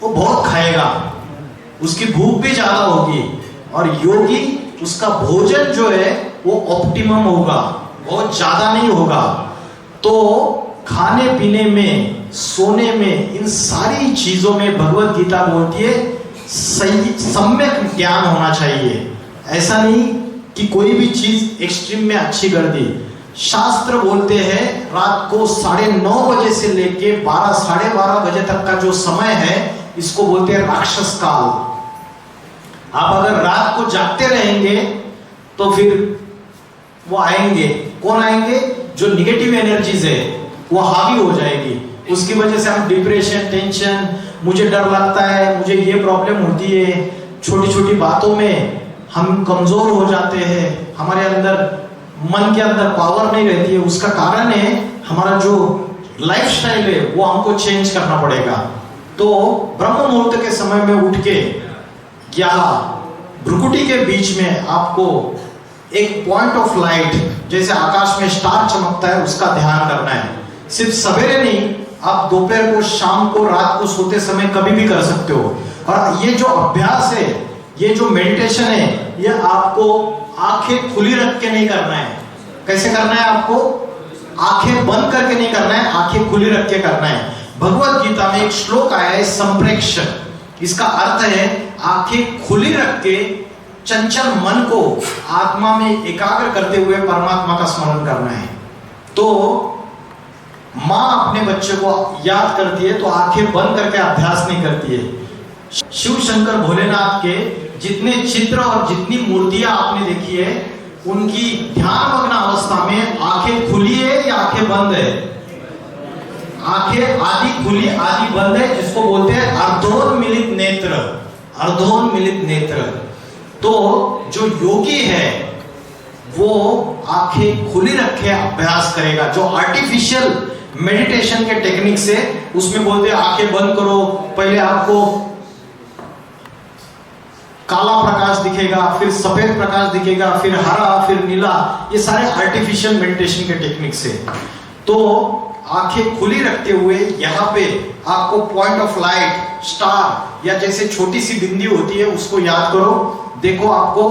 वो बहुत खाएगा, उसकी भूख भी ज्यादा होगी, और योगी उसका भोजन जो है वो ऑप्टिमम होगा, बहुत ज्यादा नहीं होगा। तो खाने पीने में, सोने में, इन सारी चीजों में भगवत गीता बोलती है सम्यक ज्ञान होना चाहिए। ऐसा नहीं कि कोई भी चीज एक्सट्रीम में अच्छी कर दी। शास्त्र बोलते हैं रात को 9:30 बजे से लेके 12, 12:30 बजे तक का जो समय है इसको बोलते हैं राक्षस काल। आप अगर रात को जागते रहेंगे तो फिर वो आएंगे। कौन आएंगे? जो निगेटिव एनर्जीज है वो हावी हो जाएगी। उसकी वजह से हम डिप्रेशन, टेंशन, मुझे डर लगता है, मुझे ये प्रॉब्लम होती है, छोटी छोटी बातों में हम कमजोर हो जाते हैं, हमारे अंदर मन के अंदर पावर नहीं रहती है। उसका कारण है हमारा जो लाइफस्टाइल है वो हमको चेंज करना पड़ेगा। तो ब्रह्म मुहूर्त के समय में उठ के या भ्रुकुटी के बीच में आपको एक पॉइंट ऑफ लाइट, जैसे आकाश में स्टार चमकता है, उसका ध्यान करना है। सिर्फ सवेरे नहीं, आप दोपहर को, शाम को, रात को सोते समय कभी भी कर सकते हो। और ये जो अभ्यास है, ये जो मेडिटेशन है, ये आपको आंखें खुली रख के नहीं करना है। कैसे करना है? आपको आंखें बंद करके नहीं करना है, आंखें खुली रख के करना है। भगवत गीता में एक श्लोक आया है संप्रेक्षण। इसका अर्थ है आंखें खुली रख के चंचल मन को आत्मा में एकाग्र करते हुए परमात्मा का स्मरण करना है। तो माँ अपने बच्चे को याद करती है तो आंखें बंद करके अभ्यास नहीं करती है। शिव शंकर भोलेनाथ के जितने चित्र और जितनी मूर्तियां आपने देखी है, उनकी ध्यान मग्न अवस्था में आंखें खुली है या आंखें बंद है? आंखें आधी खुली आधी बंद है, जिसको बोलते हैं अर्धोन्मिलित नेत्र। अर्धोन्मिलित नेत्र। तो जो योगी है वो आंखें खुली रखे अभ्यास करेगा। जो आर्टिफिशियल मेडिटेशन के टेक्निक से उसमें बोलते हैं आंखें बंद करो, पहले आपको काला प्रकाश दिखेगा, फिर सफेद प्रकाश दिखेगा, फिर हरा, फिर नीला, ये सारे आर्टिफिशियल मेडिटेशन के टेक्निक से। तो आंखें खुली रखते हुए यहाँ पे आपको पॉइंट ऑफ लाइट, स्टार या जैसे छोटी सी बिंदी होती है उसको याद करो। देखो आपको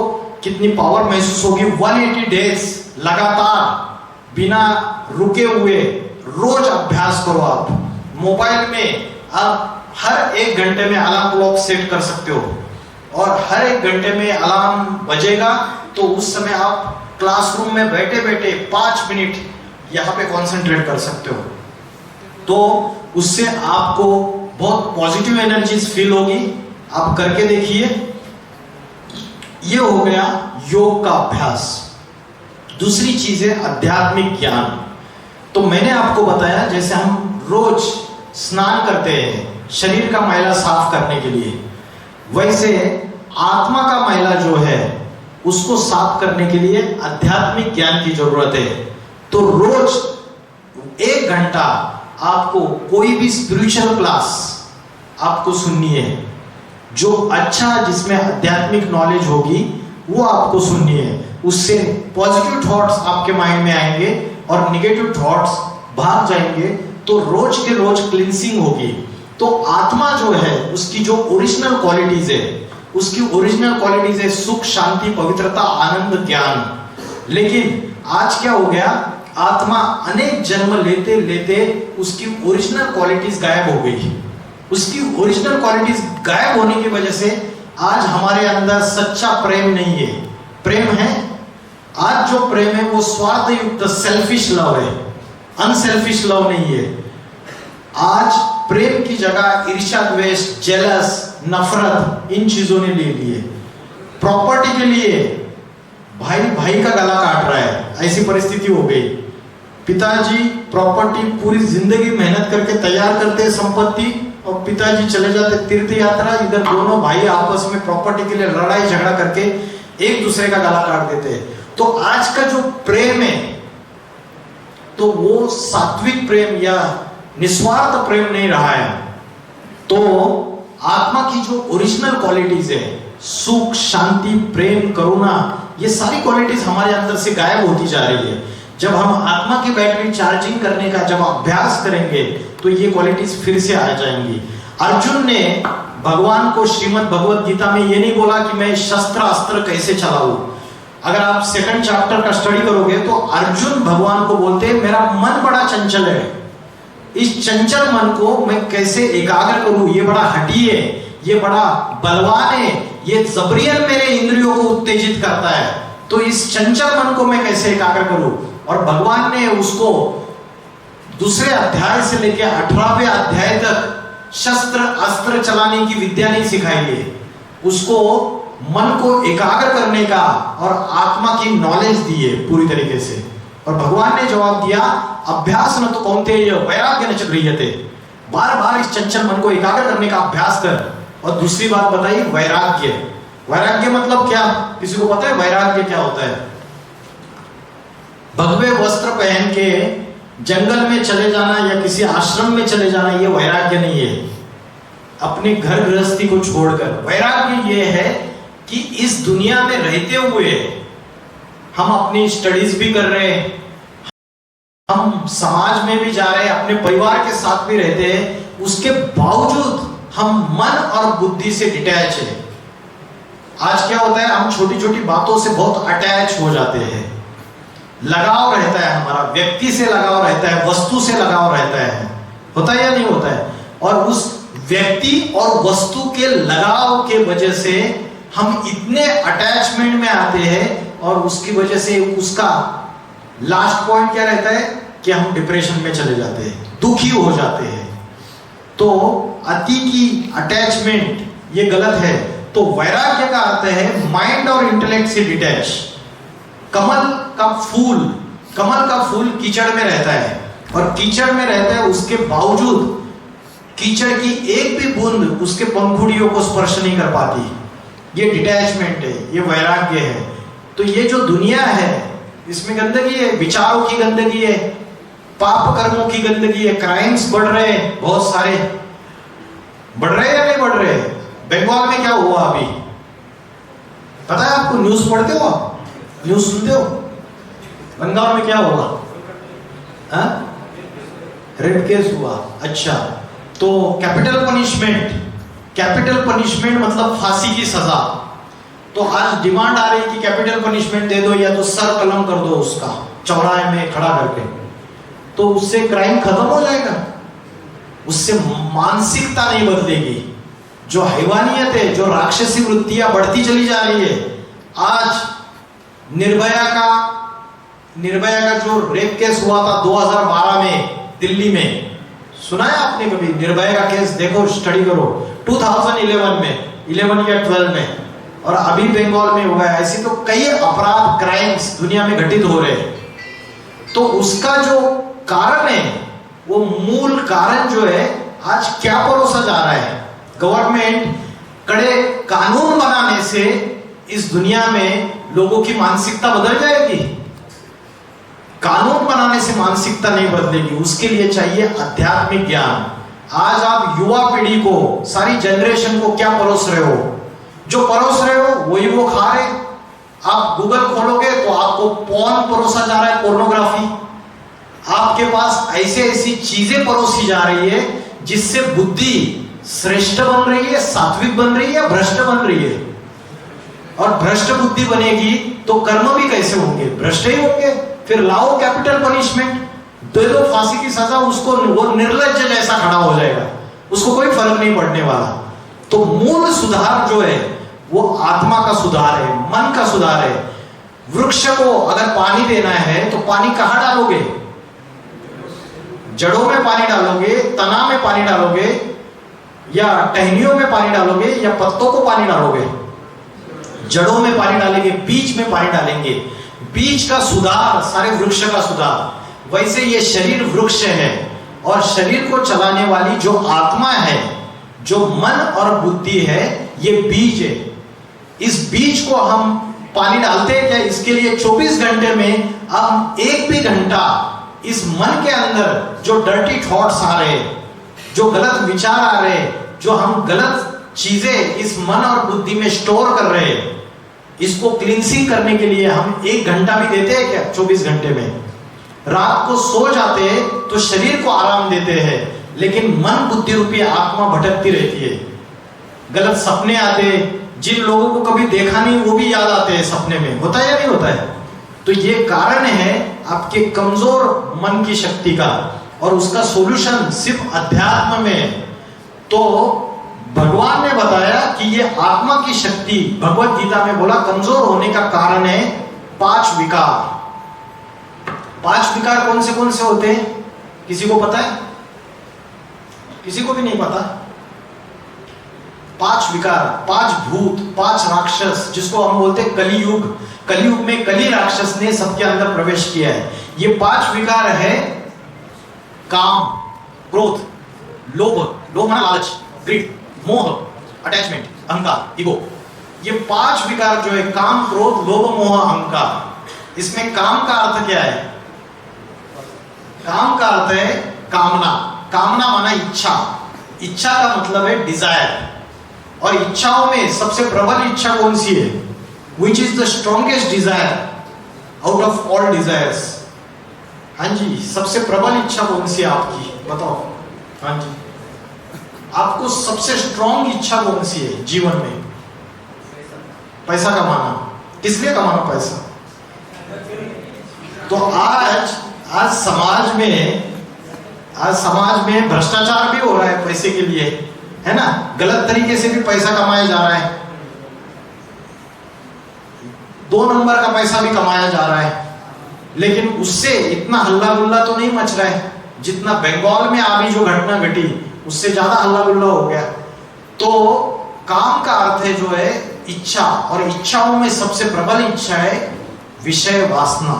कितनी पावर महसूस होगी। 180 डेज लगातार बिना रुके हुए रोज अभ्यास करो। आप मोबाइल में आप हर 1 घंटे में अलार्म क्लॉक सेट कर सकते हो और हर 1 घंटे में अलार्म बजेगा तो उस समय आप क्लासरूम में बैठे बैठे 5 मिनट यहाँ पे कंसंट्रेट कर सकते हो। तो उससे आपको बहुत पॉजिटिव एनर्जीज फील होगी। आप करके देखिए। ये हो गया योग का अभ्यास। दूसरी चीज है आध्यात्मिक ज्ञान। तो मैंने आपको बताया जैसे हम रोज स्नान करते हैं शरीर का मैला साफ करने के लिए, वैसे आत्मा का मैला जो है उसको साफ करने के लिए आध्यात्मिक ज्ञान की जरूरत है। तो रोज 1 घंटा आपको कोई भी स्पिरिचुअल क्लास आपको सुननी है। जो अच्छा जिसमें आध्यात्मिक नॉलेज होगी वो आपको सुननी है। उससे पॉजिटिव थॉट्स आपके माइंड में आएंगे और निगेटिव थॉट्स भाग जाएंगे। तो रोज के रोज क्लींसिंग होगी। तो आत्मा जो है उसकी जो ओरिजिनल क्वालिटीज है, उसकी ओरिजिनल क्वालिटीज है सुख, शांति, पवित्रता, आनंद, ज्ञान। लेकिन आज क्या हो गया, आत्मा अनेक जन्म लेते लेते उसकी ओरिजिनल क्वालिटीज गायब हो गई। उसकी ओरिजिनल क्वालिटीज गायब होने की वजह से आज हमारे अंदर सच्चा प्रेम नहीं है। प्रेम है, आज जो प्रेम है वो स्वार्थ युक्त सेल्फिश लव है, अनसेल्फिश लव नहीं है। आज प्रेम की जगह ईर्ष्या, द्वेष, जेलस, नफरत इन चीजों ने ले लिए। प्रॉपर्टी के लिए भाई भाई का गला काट रहा है, ऐसी परिस्थिति हो गई। पिताजी प्रॉपर्टी पूरी जिंदगी मेहनत करके तैयार करते हैं संपत्ति, और पिताजी चले जाते तीर्थ यात्रा, इधर दोनों भाई आपस में प्रॉपर्टी के लिए लड़ाई झगड़ा करके एक दूसरे का गला काट देते हैं। तो आज का जो प्रेम है तो वो सात्विक प्रेम या निस्वार्थ प्रेम नहीं रहा है। तो आत्मा की जो ओरिजिनल क्वालिटीज है, सुख, शांति, प्रेम, करुणा, ये सारी क्वालिटीज हमारे अंदर से गायब होती जा रही है। जब हम आत्मा की बैटरी चार्जिंग करने का जब अभ्यास करेंगे तो ये क्वालिटीज फिर से आ जाएंगी। अर्जुन ने भगवान को श्रीमद् भगवत गीता में ये नहीं बोला कि मैं शस्त्र अस्त्र कैसे चलाऊं। अगर आप 2nd चैप्टर का स्टडी करोगे तो अर्जुन भगवान को बोलते हैं मेरा मन बड़ा चंचल है, इस चंचल मन को मैं कैसे एकाग्र करूं, ये बड़ा हठी है, ये बड़ा बलवान है, ये जबरियन मेरे इंद्रियों को उत्तेजित करता है, तो इस चंचल मन को मैं कैसे एकाग्र करूं। और भगवान ने उसको 2 अध्याय से लेकर 18वें अध्याय तक शस्त्र अस्त्र चलाने की विद्या नहीं सिखाई है। उसको मन को एकाग्र करने का और आत्मा की नॉलेज दी है पूरी तरीके से। और भगवान ने जवाब दिया अभ्यास न तो कौन्तेय वैराग्य न च गृह्यते, बार बार इस चंचल मन को एकाग्र करने का अभ्यास कर। और दूसरी बात बताई वैराग्य। वैराग्य मतलब क्या, किसी को पता है वैराग्य क्या होता है? भगवे वस्त्र पहन के जंगल में चले जाना या किसी आश्रम में चले जाना, ये वैराग्य नहीं है। अपने घर गृहस्थी को छोड़कर वैराग्य ये है कि इस दुनिया में रहते हुए हम अपनी स्टडीज भी कर रहे हैं, हम समाज में भी जा रहे हैं, अपने परिवार के साथ भी रहते हैं, उसके बावजूद हम मन और बुद्धि से डिटैच है। आज क्या होता है, हम छोटी छोटी बातों से बहुत अटैच हो जाते हैं। लगाव रहता है हमारा, व्यक्ति से लगाव रहता है, वस्तु से लगाव रहता है, होता है या नहीं होता है? और उस व्यक्ति और वस्तु के लगाव के वजह से हम इतने अटैचमेंट में आते हैं और उसकी वजह से उसका लास्ट पॉइंट क्या रहता है कि हम डिप्रेशन में चले जाते हैं, दुखी हो जाते हैं। तो अति की अटैचमेंट ये गलत है। तो वैराग्य का अर्थ है माइंड और इंटेलेक्ट से डिटैच। कमल का फूल कीचड़ में रहता है और कीचड़ में रहता है, उसके बावजूद कीचड़ की एक भी बूंद उसके पंखुड़ियों को स्पर्श नहीं कर पाती। ये डिटैचमेंट है, ये वैराग्य है। तो ये जो दुनिया है इसमें गंदगी है, विचारों की गंदगी है, पाप कर्मों की गंदगी है, क्राइम्स बढ़ रहे हैं, बहुत सारे बढ़ रहे हैं या नहीं बढ़ रहे हैं? बंगाल में क्या हुआ अभी पता है आपको? न्यूज पढ़ते हो आप? न्यूज सुनते हो? बंगाल में क्या हुआ? रेप केस हुआ। अच्छा, तो कैपिटल पनिशमेंट मतलब फांसी की सजा। तो आज डिमांड आ रही कि कैपिटल पनिशमेंट दे दो या तो सर कलम कर दो उसका चौराहे में खड़ा करके, तो उससे क्राइम खत्म हो जाएगा, उससे मानसिकता नहीं बदलेगी। जो हैवानियत है, जो राक्षसी वृत्तियां बढ़ती चली जा रही है। आज निर्भया का जो रेप केस हुआ था 2012 में दिल्ली में, सुना है आपने कभी? निर्भया का केस देखो, स्टडी करो, 2011 में 11 या 12 में, और अभी बंगाल में हुआ है। ऐसी तो कई अपराध क्राइम्स दुनिया में घटित हो रहे हैं। तो उसका जो कारण है, वो मूल कारण जो है, आज क्या परोसा जा रहा है? गवर्नमेंट कड़े कानून बनाने से इस दुनिया में लोगों की मानसिकता बदल जाएगी? कानून बनाने से मानसिकता नहीं बदलेगी, उसके लिए चाहिए आध्यात्मिक ज्ञान। आज आप युवा पीढ़ी को, सारी जनरेशन को क्या परोस रहे हो? जो परोस रहे हो वही वो खा रहे। आप गूगल खोलोगे तो आपको पॉर्न परोसा जा रहा है, पोर्नोग्राफी। आपके पास ऐसी चीजें परोसी जा रही है जिससे बुद्धि श्रेष्ठ बन रही है, सात्विक बन रही है, भ्रष्ट बन रही है। और भ्रष्ट बुद्धि बनेगी तो कर्म भी कैसे होंगे? भ्रष्ट ही होंगे। फिर लाओ कैपिटल पनिशमेंट, दे दो फांसी की सजा, उसको वो निर्लज्ज जैसा खड़ा हो जाएगा, उसको कोई फर्क नहीं पड़ने वाला। तो मूल सुधार जो है वो आत्मा का सुधार है, मन का सुधार है। वृक्ष को अगर पानी देना है तो पानी कहां डालोगे? जड़ों में पानी डालोगे, तना में पानी डालोगे, या टहनियों में पानी डालोगे, या पत्तों को पानी डालोगे? जड़ों में पानी डालेंगे, बीज में पानी डालेंगे। बीज का सुधार सारे वृक्ष का सुधार। वैसे ये शरीर वृक्ष है और शरीर को चलाने वाली जो आत्मा है, जो मन और बुद्धि है, ये बीज है। इस बीज को हम पानी डालते हैं क्या? इसके लिए 24 घंटे में हम एक भी घंटा इस मन के अंदर जो डर्टी थॉट्स आ रहे, जो गलत विचार आ रहे, जो हम गलत चीजें इस मन और बुद्धि में स्टोर कर रहे हैं, इसको क्लींसिंग करने के लिए हम 1 घंटा भी देते हैं क्या? 24 घंटे में। रात को सो जाते हैं तो शरीर को आराम देते हैं, लेकिन मन बुद्धि रूपी आत्मा भटकती रहती है। गलत सपने आते, जिन लोगों को कभी देखा नहीं वो भी याद आते हैं सपने में। होता है या नहीं होता है? तो ये कारण है आपके कमजोर मन की शक्ति का, और उसका सॉल्यूशन सिर्फ अध्यात्म में है। तो भगवान ने बताया कि ये आत्मा की शक्ति, भगवत गीता में बोला, कमजोर होने का कारण है 5 विकार। 5 विकार कौन से होते हैं? किसी को पता है? किसी को भी नहीं पता। 5 विकार, 5 भूत, 5 राक्षस, जिसको हम बोलते हैं कलियुग। कलियुग में कली राक्षस ने सबके अंदर प्रवेश किया है। ये 5 विकार है काम, क्रोध, लोभ माना लालच, ग्रीड, मोह, अटैचमेंट, अहंकार, ईगो। ये 5 विकार जो है, काम, क्रोध, लोभ, मोह, अहंकार। इसमें काम का अर्थ क्या है? काम का अर्थ है कामना। कामना माना इच्छा। इच्छा का मतलब है डिजायर। और इच्छाओं में सबसे प्रबल इच्छा कौन सी है? Which is the strongest desire out of all desires? हाँ जी, सबसे प्रबल इच्छा कौन सी है आपकी? बताओ। हाँ जी, आपको सबसे स्ट्रॉन्ग इच्छा कौन सी है जीवन में? पैसा कमाना। किस लिए कमाना पैसा? तो आज समाज में भ्रष्टाचार भी हो रहा है पैसे के लिए, है ना? गलत तरीके से भी पैसा कमाया जा रहा है। 2 नंबर का पैसा भी कमाया जा रहा है, लेकिन उससे इतना हल्ला गुल्ला तो नहीं मच रहा है जितना बंगाल में अभी जो घटना घटी उससे ज्यादा हल्ला गुल्ला हो गया। तो काम का अर्थ है जो है इच्छा, और इच्छाओं में सबसे प्रबल इच्छा है विषय वासना,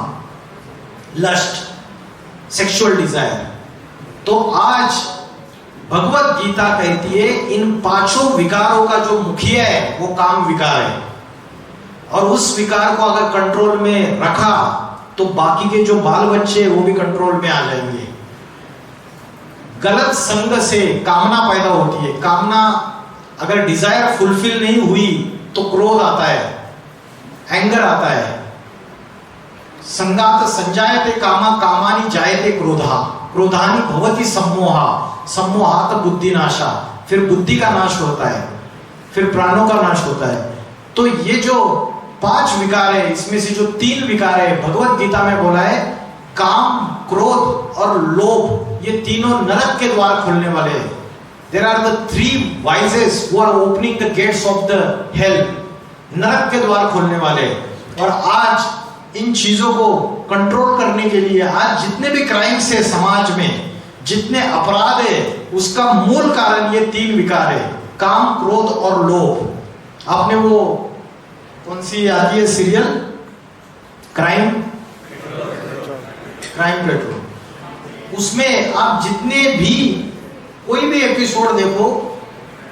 लस्ट, सेक्सुअल डिजायर। तो आज भगवत गीता कहती है इन 5 विकारों का जो मुखिया है वो काम विकार है, और उस विकार को अगर कंट्रोल में रखा तो बाकी के जो बाल बच्चे वो भी कंट्रोल में आ जाएंगे। गलत संग से कामना पैदा होती है, कामना अगर डिजायर फुलफिल नहीं हुई तो क्रोध आता है, एंगर आता है। संगात संजायते कामा कामानि जायते क्रोधा, क्रोधानि भवति सम्मोहा, सम्मोहात बुद्धिनाशा, फिर बुद्धि का नाश होता है, फिर प्राणों का नाश होता है। तो ये जो 5 विकार है इसमें से जो 3 विकार है भगवत गीता में बोला है काम, क्रोध और लोभ, ये तीनों नरक के द्वार खोलने वाले हैं। There are the 3 vices who are opening the gates of the hell, नरक के द्वार खोलने वाले। और आज इन चीजों को कंट्रोल करने के लिए आज जितने भी क्राइम्स है समाज में, जितने अपराध है, उसका मूल कारण ये 3 विकार है, काम, क्रोध और लोभ। आपने वो कौन सी आती है सीरियल, क्राइम पेट्रोल, उसमें आप जितने भी कोई भी एपिसोड देखो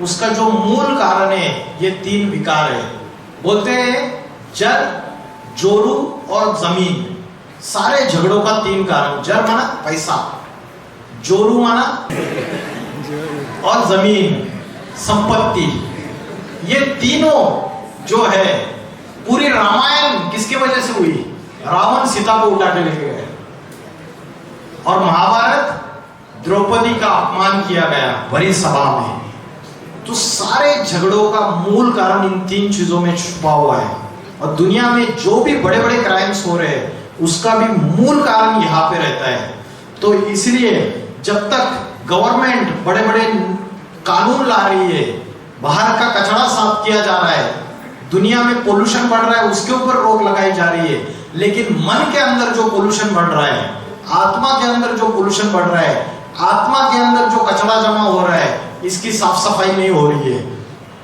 उसका जो मूल कारण है ये 3 विकार है। बोलते हैं जर, जोरू और जमीन, सारे झगड़ों का 3 कारण। जर माना पैसा, जोरू माना और जमीन संपत्ति, ये तीनों जो है पूरी रामायण किसके वजह से हुई? रावण सीता को उठा के लेके गए, और महाभारत द्रौपदी का अपमान किया गया भरी सभा में। तो सारे झगड़ों का मूल कारण इन 3 चीजों में छुपा हुआ है, और दुनिया में जो भी बड़े बड़े क्राइम्स हो रहे हैं उसका भी मूल कारण यहाँ पे रहता है। तो इसलिए जब तक गवर्नमेंट बड़े बड़े कानून ला रही है, बाहर का कचरा साफ किया जा रहा है, दुनिया में पोल्यूशन बढ़ रहा है उसके ऊपर रोक लगाई जा रही है, लेकिन मन के अंदर जो पोल्यूशन बढ़ रहा है, आत्मा के अंदर जो पोल्यूशन बढ़ रहा है, आत्मा के अंदर जो कचरा जमा हो रहा है, इसकी साफ सफाई नहीं हो रही है।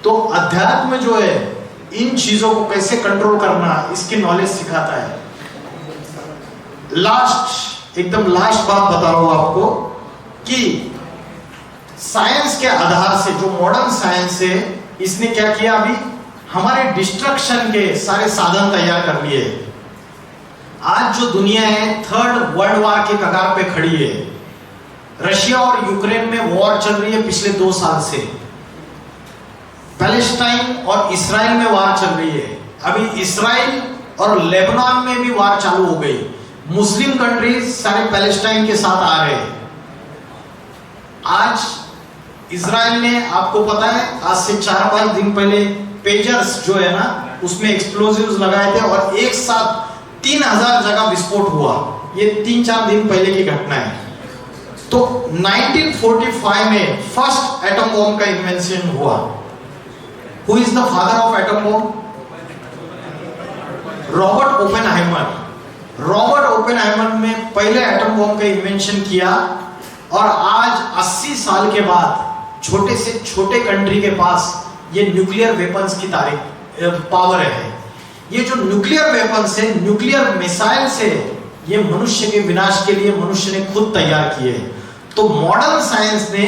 तो अध्यात्म जो है इन चीजों को कैसे कंट्रोल करना इसकी नॉलेज सिखाता है। एकदम लास्ट बात बता रहा हूं आपको कि साइंस के आधार से, जो मॉडर्न साइंस है, इसने क्या किया, अभी हमारे डिस्ट्रक्शन के सारे साधन तैयार कर लिए। आज जो दुनिया है 3rd वर्ल्ड वॉर के कगार पे खड़ी है। रशिया और यूक्रेन में वॉर चल रही है पिछले 2 साल से। पैलेस्टाइन और इस्राइल में वॉर चल रही है। अभी इस्राइल और लेबनान में भी वॉर चालू हो गई। मुस्लिम कंट्रीज सारे पैलेस्टाइन के साथ आ रहे हैं। आज इस्राइल ने, आपको पता है, आज से 4-5 दिन पहले पेजर्स जो है ना उसमें एक्सप्लोजिव्स लगाए थे और एक साथ 3000 जगह विस्फोट हुआ। ये 3-4 दिन पहले की घटना है। तो 1945 में फर्स्ट एटम बॉम्ब का इन्वेंशन हुआ। Who is the father of atom bomb? Robert Oppenheimer. Robert Oppenheimer ने पहले एटम बॉम्ब का इन्वेंशन किया, और आज 80 साल के बाद छोटे से छोटे कंट्री के पास ये न्यूक्लियर वेपन्स की पावर है। ये जो न्यूक्लियर वेपन्स है, न्यूक्लियर मिसाइल से ये मनुष्य के विनाश के लिए मनुष्य ने खुद तैयार किए। तो मॉडर्न साइंस ने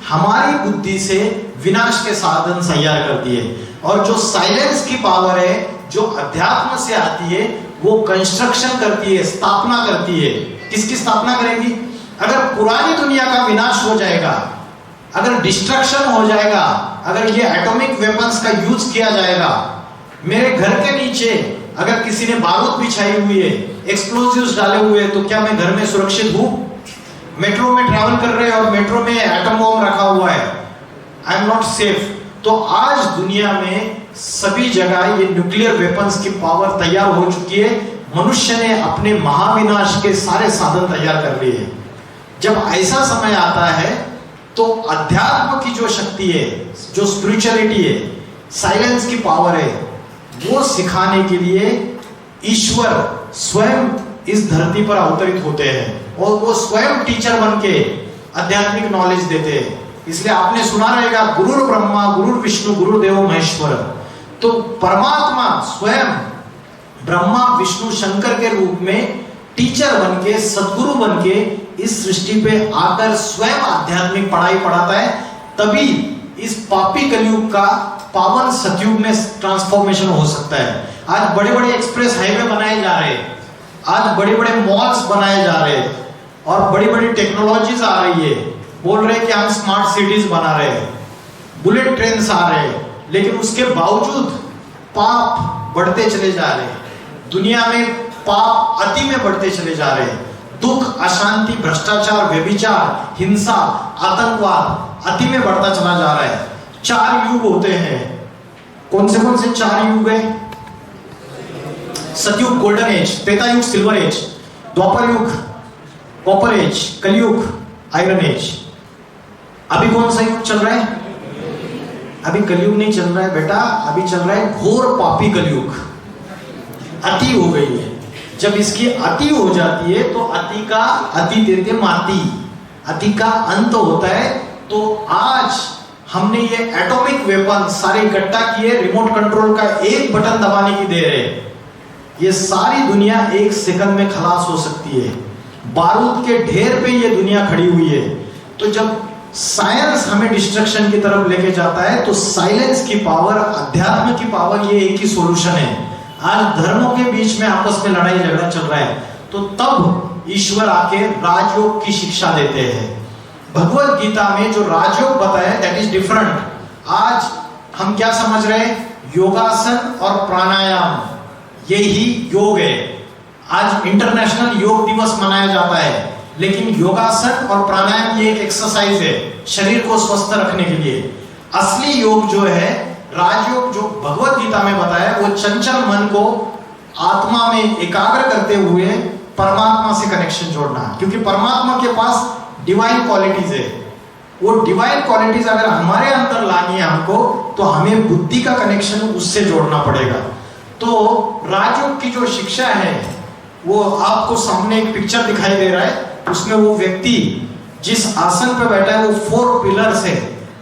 हमारी बुद्धि से विनाश के साधन तैयार कर दिए, और जो साइलेंस की पावर है, जो अध्यात्म से आती है, वो कंस्ट्रक्शन करती है, स्थापना करती है। किसकी स्थापना करेगी? अगर पुरानी दुनिया का विनाश हो जाएगा, अगर डिस्ट्रक्शन हो जाएगा, अगर ये एटॉमिक वेपन्स का यूज किया जाएगा, मेरे घर के नीचे अगर किसी ने बारूद बिछाई हुई है, एक्सप्लोजिव्स डाले हुए हैं, तो क्या मैं घर में सुरक्षित हूं? मेट्रो में ट्रैवल कर रहे हैं और मेट्रो में एटम बॉम्ब रखा हुआ है, आई एम नॉट सेफ। तो आज दुनिया में सभी जगह ये न्यूक्लियर वेपन्स की पावर तैयार हो चुकी है। मनुष्य ने अपने महाविनाश के सारे साधन तैयार कर लिए। जब ऐसा समय आता है तो अध्यात्म की जो शक्ति है, जो स्पिरिचुअलिटी है, साइलेंस की पावर है, वो सिखाने के लिए ईश्वर स्वयं इस धरती पर अवतरित होते हैं और वो स्वयं टीचर बन के आध्यात्मिक नॉलेज देते हैं। इसलिए आपने सुना रहेगा गुरु ब्रह्मा गुरु विष्णु गुरुदेव महेश्वर। तो परमात्मा स्वयं ब्रह्मा विष्णु शंकर के रूप में टीचर बन के सदगुरु बन के इस सृष्टि पे आकर स्वयं आध्यात्मिक पढ़ाई पढ़ाता है। तभी इस पापी कलयुग का पावन सतयुग में ट्रांसफॉर्मेशन हो सकता है। आज बड़े बड़े एक्सप्रेस हाईवे बनाए जा रहे हैं, आज बड़े बड़े मॉल्स बनाए जा रहे हैं और बड़ी बड़ी टेक्नोलॉजीज आ रही है। बोल रहे हैं कि हम स्मार्ट सिटीज बना रहे हैं, बुलेट ट्रेन आ रहे हैं, लेकिन उसके बावजूद पाप बढ़ते चले जा रहे हैं। दुनिया में पाप अति में बढ़ते चले जा रहे हैं। दुख, अशांति, भ्रष्टाचार, व्यभिचार, हिंसा, आतंकवाद अति में बढ़ता चला जा रहा है। 4 युग होते हैं। कौन से 4 युग है? सतयुग गोल्डन एज, त्रेता युग सिल्वर एज, द्वापर युग कॉपर एज, कलयुग आयरन एज। अभी कौन सा युग चल रहा है? अभी कलयुग नहीं चल रहा है बेटा, अभी चल रहा है घोर पापी कलयुग। अति हो गई है। जब इसकी अति हो जाती है तो अति का अति देते माती, अति का अंत होता है। तो आज हमने ये एटॉमिक वेपन सारे इकट्ठा किए, रिमोट कंट्रोल का एक बटन दबाने की देर है। ये सारी दुनिया 1 सेकंड में खलास हो सकती है। बारूद के ढेर पे ये दुनिया खड़ी हुई है। तो जब साइंस हमें डिस्ट्रक्शन की तरफ लेके जाता है तो साइलेंस की पावर, अध्यात्म की पावर, ये एक ही सॉल्यूशन है। आज धर्मों के बीच में आपस में लड़ाई झगड़ा चल रहा है, तो तब ईश्वर आके राजयोग की शिक्षा देते हैं। भगवत गीता में जो राजयोग बताया दैट इज डिफरेंट। आज हम क्या समझ रहे हैं? योगासन और प्राणायाम यही योग है। आज इंटरनेशनल योग दिवस मनाया जाता है, लेकिन योगासन और प्राणायाम ये एक एक्सरसाइज है शरीर को स्वस्थ रखने के लिए। असली योग जो है, राजयोग, जो भगवत गीता में बताया, वो चंचल मन को आत्मा में एकाग्र करते हुए परमात्मा से कनेक्शन जोड़ना। क्योंकि परमात्मा के पास डिवाइन क्वालिटीज है। वो डिवाइन क्वालिटीज अगर हमारे अंदर लानी है हमको, तो हमें बुद्धि का कनेक्शन उससे जोड़ना पड़ेगा। तो राजयोग की जो शिक्षा है, वो आपको सामने एक पिक्चर दिखाई दे रहा है। उसमें वो व्यक्ति जिस आसन पे बैठा है वो 4 पिलर्स है।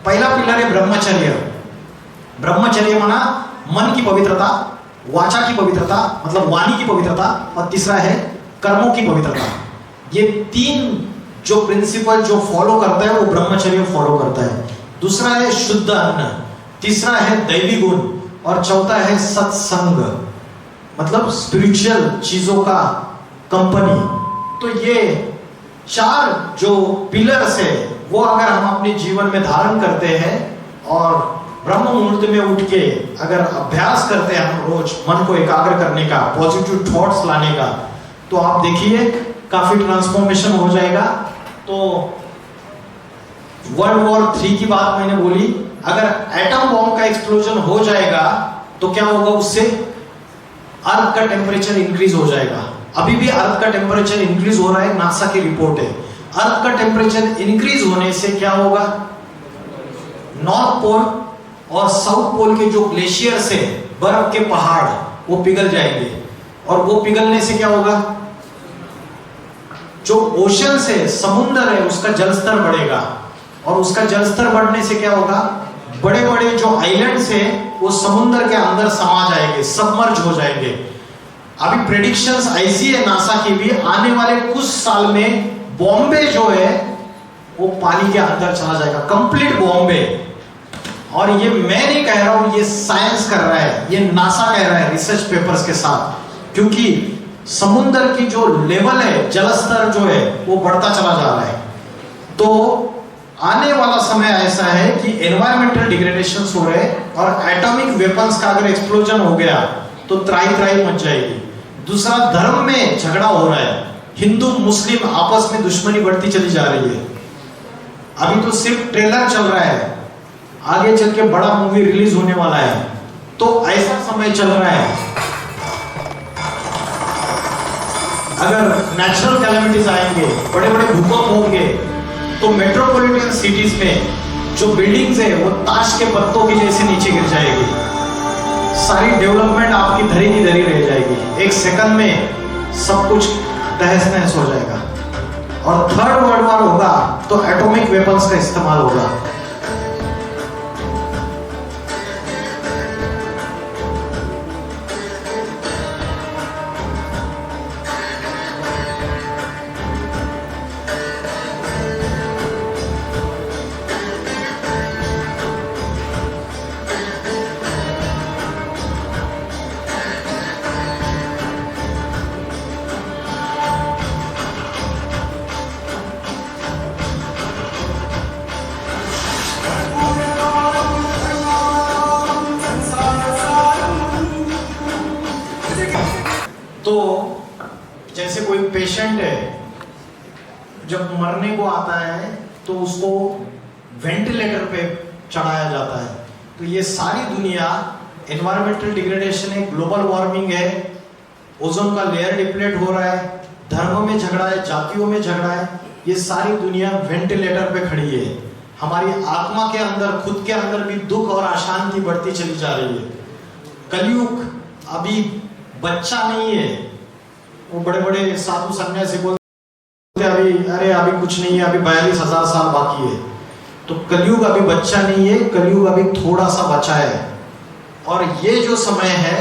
पहला पिलर है ब्रह्मचर्य। ब्रह्मचर्य माना मन की पवित्रता, वाचा की पवित्रता मतलब वाणी की पवित्रता, और तीसरा है कर्मों की पवित्रता। ये 3 जो प्रिंसिपल जो फॉलो करता है वो ब्रह्मचर्य फॉलो करता है। दूसरा है शुद्ध अन्न, तीसरा है दैवी गुण, और चौथा है सत्संग मतलब स्पिरिचुअल चीजों का कंपनी। तो ये 4 जो पिलर्स है वो अगर हम अपने जीवन में धारण करते हैं और ब्रह्म मुहूर्त में उठ के अगर अभ्यास करते हैं हम रोज मन को एकाग्र करने का, पॉजिटिव थॉट्स लाने का, तो आप देखिए काफी ट्रांसफॉर्मेशन हो जाएगा। तो वर्ल्ड वॉर 3 की बात मैंने बोली, अगर एटम बॉम्ब का एक्सप्लोजन हो जाएगा तो क्या होगा? उससे अर्थ का टेम्परेचर इंक्रीज हो जाएगा। अभी भी अर्थ का टेम्परेचर इंक्रीज हो रहा है, नासा की रिपोर्ट है। अर्थ का टेम्परेचर इंक्रीज होने से क्या होगा? नॉर्थ पोल और साउथ पोल के जो ग्लेशियर्स है, बर्फ के पहाड़, वो पिघल जाएंगे, और वो पिघलने से क्या होगा? जो ओशन है, समुद्र है, उसका जलस्तर बढ़ेगा, और उसका जलस्तर बढ़ने से क्या होगा? बड़े बड़े जो आइलैंड्स हैं वो समुद्र के अंदर समा जाएंगे, सबमर्ज हो जाएंगे। अभी प्रेडिक्शंस ऐसी है नासा की भी, आने वाले कुछ साल में बॉम्बे जो है वो पानी के अंदर चला जाएगा, कंप्लीट बॉम्बे। और ये मैं नहीं कह रहा हूं, ये साइंस कर रहा है, ये नासा कह रहा है रिसर्च पेपर्स के साथ। क्योंकि समुद्र की जो लेवल है, जलस्तर जो है वो बढ़ता चला जा रहा है। तो आने वाला समय ऐसा है कि एनवायरमेंटल डिग्रेडेशन हो रहे हैं, और एटॉमिक वेपन्स का अगर एक्सप्लोजन हो गया तो त्राही त्राही मच जाएगी। दूसरा, धर्म में झगड़ा हो रहा है, हिंदू मुस्लिम आपस में दुश्मनी बढ़ती चली जा रही है। अभी तो सिर्फ ट्रेलर चल रहा है, आगे चल के बड़ा मूवी रिलीज होने वाला है। तो ऐसा समय चल रहा है, अगर नेचुरल कैलेमिटीज आएंगे, बड़े बड़े भूकंप होंगे, तो मेट्रोपॉलिटन सिटीज में जो बिल्डिंग्स है वो ताश के पत्तों की जैसे नीचे गिर जाएगी। सारी डेवलपमेंट आपकी धरी की धरी रह जाएगी। एक सेकंड में सब कुछ तहस नहस हो जाएगा। और थर्ड वर्ल्ड वॉर होगा तो एटॉमिक वेपन्स का इस्तेमाल होगा। तो जैसे कोई पेशेंट है, जब मरने को आता है तो उसको वेंटिलेटर पे चढ़ाया जाता है। तो ये सारी दुनिया, एनवायरमेंटल डिग्रेडेशन है, ग्लोबल वार्मिंग है, ओजोन का लेयर डिप्लेट हो रहा है, धर्म में झगड़ा है, जातियों में झगड़ा है, ये सारी दुनिया वेंटिलेटर पे खड़ी है। हमारी आत्मा के अंदर, खुद के अंदर भी दुख और अशांति बढ़ती चली जा रही है। कलयुग अभी बच्चा नहीं है। वो बड़े बड़े साधु सन्यासी बोलते अभी कुछ नहीं है, अभी 42,000 साल बाकी है। तो कलयुग अभी बच्चा नहीं है, कलयुग अभी थोड़ा सा बचा है। और ये जो समय है,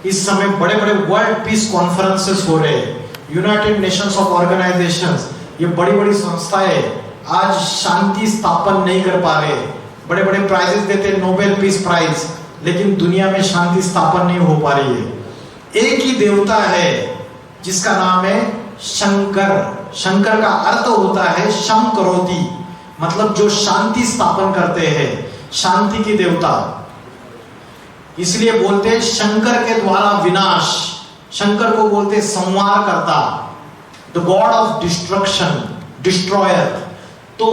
इस समय बड़े बड़े वर्ल्ड पीस कॉन्फ्रेंसेस हो रहे हैं, यूनाइटेड नेशंस ऑफ ऑर्गेनाइजेशंस, ये बड़ी बड़ी संस्थाएं आज शांति स्थापन नहीं कर पा रहे। बड़े बड़े प्राइजेस देते हैं, नोबेल पीस प्राइज, लेकिन दुनिया में शांति स्थापन नहीं हो पा रही है। एक ही देवता है जिसका नाम है शंकर। शंकर का अर्थ होता है शम करोति, मतलब जो शांति स्थापन करते हैं, शांति की देवता। इसलिए बोलते हैं शंकर के द्वारा विनाश। शंकर को बोलते संहार करता, the God of destruction, destroyer. तो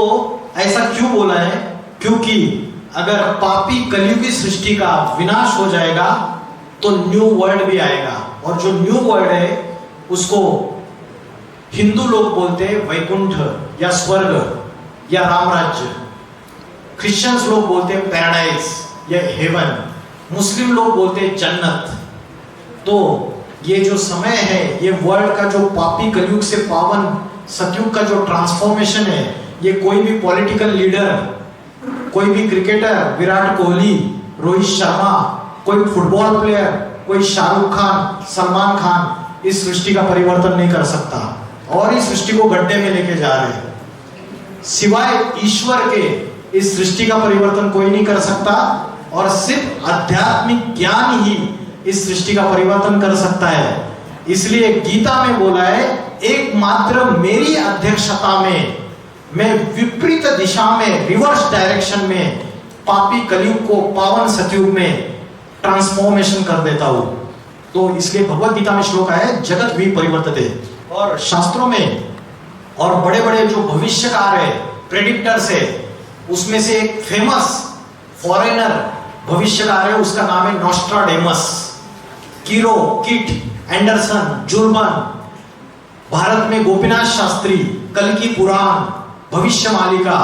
ऐसा क्यों बोला है? क्योंकि अगर पापी कलयुगी सृष्टि का विनाश हो जाएगा तो न्यू वर्ल्ड भी आएगा। और जो न्यू वर्ल्ड है उसको हिंदू लोग बोलते हैं वैकुंठ या स्वर्ग या राम राज्य। क्रिश्चियंस लोग बोलते हैं पैराडाइज या हेवन। मुस्लिम लोग बोलते हैं जन्नत। तो ये जो समय है, ये वर्ल्ड का जो पापी कलयुग से पावन सतयुग का जो ट्रांसफॉर्मेशन है, ये कोई भी पॉलिटिकल लीडर, कोई भी क्रिकेटर, विराट कोहली, रोहित शर्मा, कोई फुटबॉल प्लेयर, कोई शाहरुख खान, सलमान खान इस सृष्टि का परिवर्तन नहीं कर सकता। और इस सृष्टि को गड्ढे में लेके जा रहे हैं। सिवाय ईश्वर के इस सृष्टि का परिवर्तन कोई नहीं कर सकता। और सिर्फ आध्यात्मिक ज्ञान ही इस सृष्टि का परिवर्तन कर सकता है। इसलिए गीता में बोला है, एकमात्र मेरी अध्यक्षता में मैं विपरीत दिशा में, रिवर्स डायरेक्शन में पापी कलयुग को पावन सतयुग में ट्रांसफॉर्मेशन कर देता हूं। तो इसलिए भगवत गीता में श्लोक है, जगत भी परिवर्तते। और शास्त्रों में और बड़े बड़े जो भविष्यकार है, प्रेडिक्टर्स है, उसमें से एक फेमस फॉरेनर भविष्यकार है, उसका नाम है नॉस्ट्राडेमस। कीरो, किट, एंडरसन, जुर्बन, भारत में गोपीनाथ शास्त्री, कल्कि पुराण, भविष्य मालिका,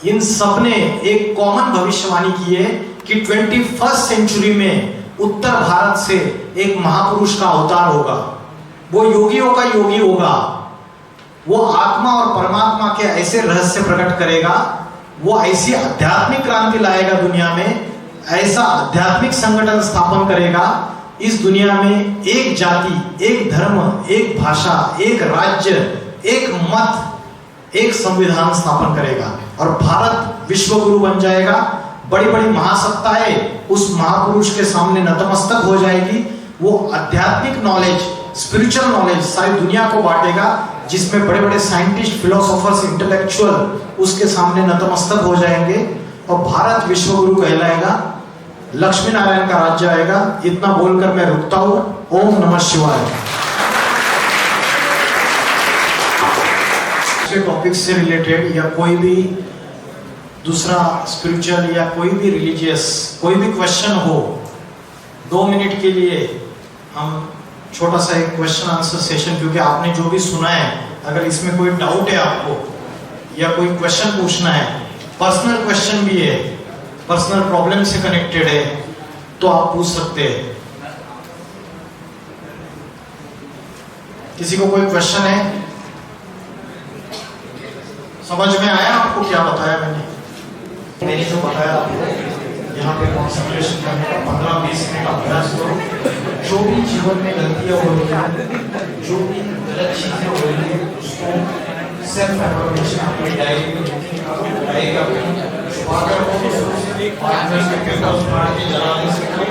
इन सब ने एक कॉमन भविष्यवाणी की है कि 21st सेंचुरी में उत्तर भारत से एक महापुरुष का अवतार होगा। वो योगियों का योगी होगा। वो आत्मा और परमात्मा के ऐसे रहस्य प्रकट करेगा, वो ऐसी आध्यात्मिक क्रांति लाएगा दुनिया में, ऐसा आध्यात्मिक संगठन स्थापन करेगा। इस दुनिया में एक जाति, एक धर्म, एक भाषा, एक राज्य, एक मत, एक संविधान स्थापन करेगा और भारत विश्व गुरु बन जाएगा। बड़ी बड़ी महासत्ताएं उस महापुरुष के सामने नतमस्तक हो जाएगी। वो आध्यात्मिक नॉलेज, स्पिरिचुअल नॉलेज सारी दुनिया को बांटेगा, जिसमें बड़े बड़े साइंटिस्ट, फिलोसोफर्स, इंटेलेक्चुअल उसके सामने नतमस्तक हो जाएंगे और भारत विश्व गुरु कहलाएगा। लक्ष्मी नारायण का राज्य आएगा। इतना बोलकर मैं रुकता हूं। ओम नमः शिवाय। टॉपिक से रिलेटेड या कोई भी दूसरा स्पिरिचुअल या कोई भी रिलीजियस कोई भी क्वेश्चन हो, 2 मिनट के लिए हम छोटा सा एक क्वेश्चन आंसर सेशन, क्योंकि आपने जो भी सुना है, अगर इसमें कोई डाउट है आपको या कोई क्वेश्चन पूछना है, पर्सनल क्वेश्चन भी है, पर्सनल प्रॉब्लम से कनेक्टेड है, तो आप पूछ सकते हैं। किसी को कोई क्वेश्चन है? समझ में आया आपको क्या बताया मैंने जो बताया आपको, यहाँ पे कॉन्सेंट्रेशन करने का 15-20 मिनट अभ्यास करो। जो भी जीवन में गलतियां हो रही हैं, जो भी गलत चीजें हो रही हैं, उसको सेल्फ एवलुएशन अपनी डायरी में डायरी अपनी छुपा कर रखो, जला नहीं सकते,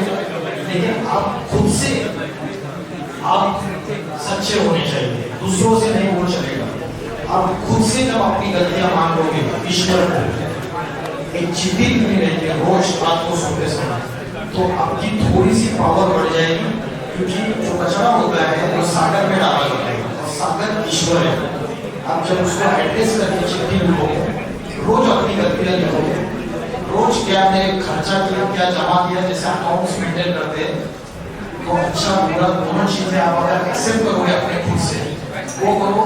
लेकिन आप खुद से आप सच्चे होने चाहिए, दूसरों से नहीं वो चलेगा। आप खुद से जब अपनी गलतियां मान लोगे ईश्वर को, एक चिट्ठी नहीं रहती है रोज रात को सोते समय, तो आपकी थोड़ी सी पावर बढ़ जाएगी, क्योंकि जो कचरा होता है वो सागर में डाला जाता है और सागर ईश्वर है। आप जब उसको एड्रेस करके चिट्ठी लिखोगे, रोज अपनी गलतियां लिखोगे, रोज क्या मैंने खर्चा किया, क्या जमा किया, जैसे अकाउंट्स मेंटेन करते हैं, तो अच्छा बुरा दोनों चीजें आप अगर एक्सेप्ट करोगे अपने खुद से, वो करो।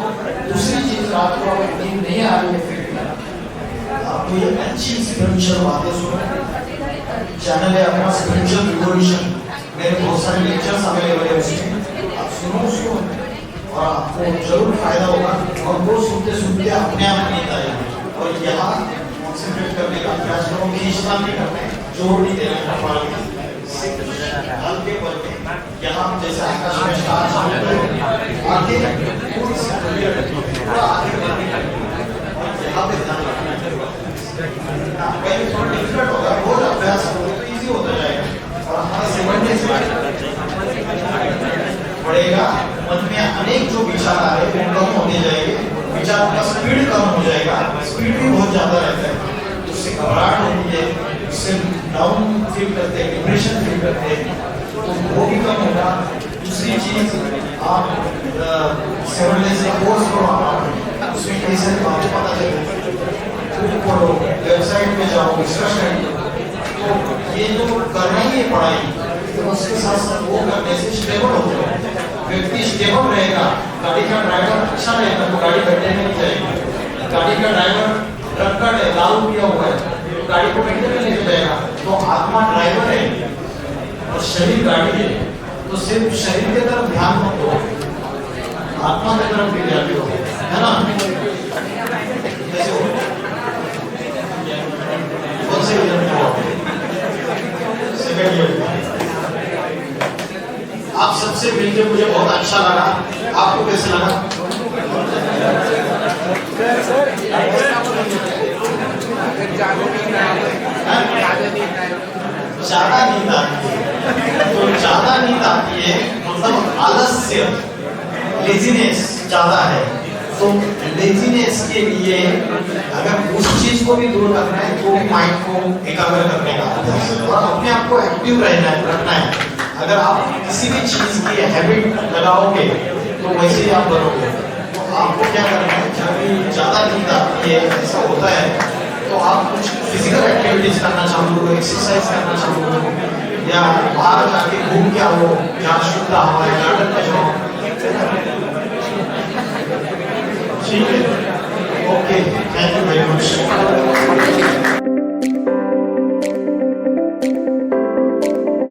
दूसरी चीज, रात को अगर नींद नहीं आ रही है फिर आपको ये अच्छी स्पिरिचुअल बातें सुनो। चैनल है अपना स्पिरिचुअल रिवॉल्यूशन, मेरे बहुत सारे लेक्चर्स अवेलेबल है उसमें, आप सुनो उसको और आपको जरूर फायदा होगा। और वो सुनते सुनते अपने आप नींद आएगी। और यहाँ कॉन्सेंट्रेट करने का प्रयास करो, खींचना नहीं करना है, जोर नहीं देना है, हल्के बल में यहाँ जैसे आकाश में स्टार आगे पूरा आगे बढ़ने का, यहाँ पे ध्यान रखना है। पहले थोड़ा डिफिकल्ट होगा, रोज अभ्यास करोगे तो इजी होता जाएगा और हमारा समझने से बढ़ेगा। मन में अनेक जो विचार आ रहे हैं वो कम होने जाएंगे, विचार का स्पीड कम हो जाएगा, स्पीड भी बहुत ज्यादा रहता है, उससे घबराहट होती है, उससे डाउन फील करते हैं, डिप्रेशन फील करते हैं, तो वो भी कम होगा। दूसरी चीज, आप 7 डेज का कोर्स करो, उसमें कई सारी बातें पता चलेगी, पढ़ो, वेबसाइट में जाओ, रिसर्च करो। तो ये जो करना ही है पढ़ाई, तो उसके साथ साथ वो करने से स्टेबल हो जाए। व्यक्ति स्टेबल रहेगा, गाड़ी का ड्राइवर अच्छा रहेगा तो गाड़ी गड्ढे में नहीं जाएगी। गाड़ी का ड्राइवर ट्रक्कर है, दारू पिया हुआ है, तो गाड़ी को गड्ढे में लेके जाएगा। तो आत्मा ड्राइवर है और शरीर गाड़ी है, तो सिर्फ शरीर की तरफ ध्यान मत दो, आत्मा की तरफ भी ध्यान दो, है ना? आप सबसे मिलके मुझे बहुत अच्छा लगा। आपको कैसे लगा? ज्यादा नींद आती है, तो ज्यादा नींद आती है मतलब आलस्य, लेजीनेस ज्यादा है, तो लेजीनेस के लिए अगर उस चीज को भी दूर करना है तो माइंड को एकाग्र करने का और अपने आप को एक्टिव रहना है, रखना है। अगर आप किसी भी चीज की हैबिट लगाओगे तो वैसे ही आप करोगे। तो आपको क्या करना है, जब भी ज्यादा नींद आती है, ऐसा होता है, तो आप कुछ फिजिकल एक्टिविटीज करना चालू करो, एक्सरसाइज करना चालू करो, या बाहर जाके घूम के आओ, जहाँ शुद्ध हवा है, गार्डन में जाओ। ठीक है, okay, thank you very much.